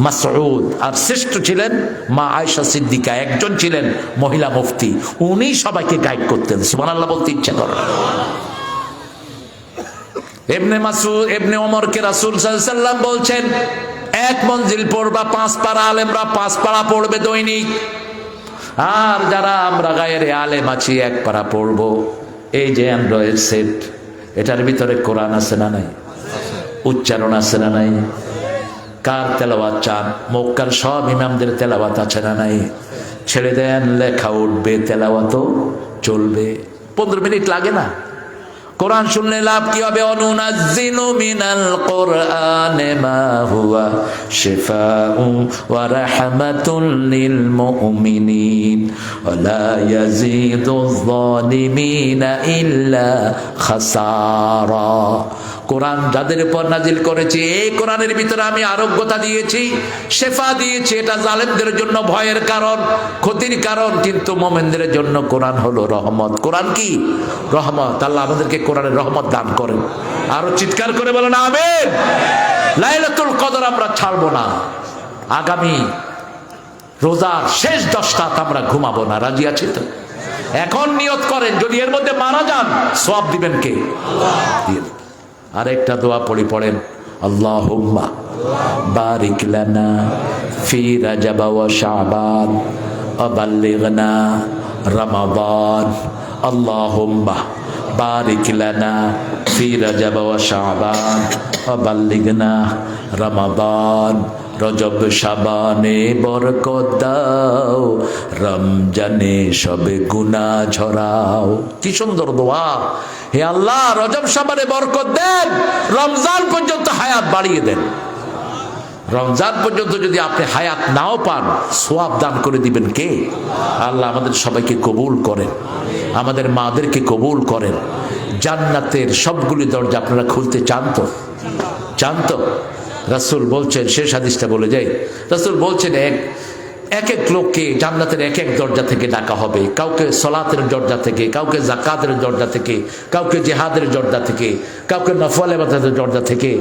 মাসউদ, আর শ্রেষ্ঠ ছিলেন মা আয়েশা সিদ্দিকা, একজন ছিলেন মহিলা মুফতি। উনি সবাইকে গাইড করতেন। সুবহানাল্লাহ বলতে ইচ্ছা করে। ইবনে মাসউদ, ইবনে ওমরকে রাসূল সাল্লাল্লাহু আলাইহি ওয়াসাল্লাম বলছেন, এক মঞ্জিল পড়বা, 5 পারা। আলেমরা 5 পারা পড়বে দৈনিক, আর যারা আমরা গায়ের আলেম আছি 1 পারা পড়বো। এই যে অ্যান্ড্রয়েড সেট, এটার ভিতরে কোরআন আছে না নাই? উচ্চারণ আছে না নাই? কার তেলাওয়াত চান? মক্কার সব ইমামদের তেলাওয়াত আছে না নাই? ছেড়ে দেন, লেখা উঠবে, তেলাওয়াতও চলবে। 15 মিনিট লাগে না। কোরআন শুনলে লাভ কি হবে? অনুনাজ্জিলু মিনাল কোরআনে মা হুয়া শিফাউ ওয়া রাহমাতুল লিল মুমিনিন ওয়া লা ইয়াজিদুয যালিমিনা ইল্লা খাসারা। কোরআন যাদের উপর নাজিল করেছি, এই কোরআনের ভিতরে আমি আরোগ্যতা দিয়েছি, শেফা দিয়েছি। এটা জালেমদের জন্য ভয়ের কারণ, ক্ষতির কারণ, কিন্তু মুমিনদের জন্য কোরআন হলো রহমত। কোরআন কি? রহমত। আল্লাহ আমাদেরকে কোরআনের রহমত দান করেন। আরো চিৎকার করে বলেন আমিন। লাইলাতুল কদর আমরা ছাড়বো না। আগামী রোজার শেষ 10 রাত আমরা ঘুমাবো না। রাজি আছি তো? এখন নিয়ত করেন, যদি এর মধ্যে মারা যান সওয়াব দিবেন কে? আল্লাহ। আরেকটা দোয়া পড়েন, আল্লাহুম্মা বারিক লানা ফি রাজাব ওয়া শাবান ওয়া বাল্লিগনা রমাদান। আল্লাহুম্মা বারিক লানা ফি রাজাব ওয়া শাবান ওয়া বাল্লিগনা রমাদান। রজব শাবানে বরকত দাও, রমজানে সবে গুনাহ ঝরাও। কি সুন্দর দোয়া! হে আল্লাহ, রজব শাবানে বরকত দেন, রমজান পর্যন্ত হায়াত বাড়িয়ে দেন। রমজান পর্যন্ত যদি আপনি হায়াত নাও পান, সওয়াব দান করে দিবেন কে? আল্লাহ আমাদের সবাইকে কবুল করেন, আমাদের মাদেরকে কবুল করেন। জান্নাতের সবগুলি দরজা আপনারা খুলতে চান তো? চান তো? রাসূল বলছেন, শেষ হাদিসটা বলে যাই, রাসূল বলছেন এক এক লোককে জান্নাতের এক এক দরজা থেকে ডাকা হবে। কাউকে সালাতের দরজা থেকে, কাউকে যাকাতের দরজা থেকে, কাউকে জিহাদের দরজা থেকে, কাউকে নফল ইবাদতের দরজা থেকে।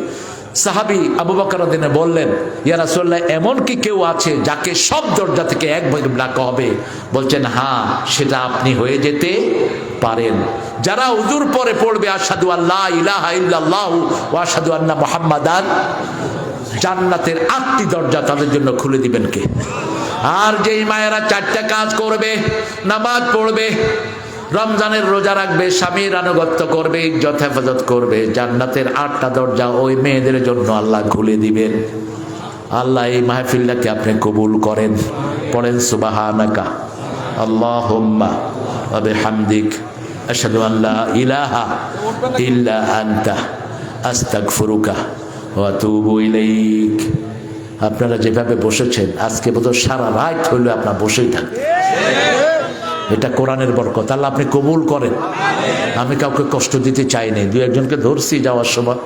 সাহাবী আবু বকর রাদিয়াল্লাহু বললেন, ইয়া রাসূলুল্লাহ, এমন কি কেউ আছে যাকে সব দরজা থেকে একভাবে ডাকা হবে? বলছেন, হ্যাঁ, সেটা আপনি হয়ে যেতে পারেন। যারা হুজুর পরে পড়বে আশহাদু আল্লা ইলাহা ইল্লাল্লাহু ওয়া আশহাদু আন্না মুহাম্মাদান, জান্নাতের 8টি দরজা তাদের জন্য খুলে দিবেন কে? আর যেই মায়েরা 4টা কাজ করবে, নামাজ পড়বে, রমজানের রোজা রাখবে, স্বামীর আনুগত্য করবে, ইজ্জত হেফাজত করবে, জান্নাতের 8টা দরজা ওই মেয়েদের জন্য আল্লাহ খুলে দিবেন। আল্লাহ এই মাহফিলটাকে আপনি কবুল করেন। পড়েন সুবহানাকা আল্লাহুম্মা ওয়া বিহামদিক আশহাদু আন লা ইলাহা ইল্লা আনতা আস্তাগফিরুকা ওয়া আতুবু ইলাইক। আপনারা যেভাবে বসেছেন আজকে বোধহয় সারা রাত হইলে আপনারা বসেই থাকবেন। এটা কোরআনের বরকত, আল্লাহ আপনি কবুল করেন। আমি কাউকে কষ্ট দিতে চাইনি, 2-1জনকে ধরছি যাওয়ার সময়।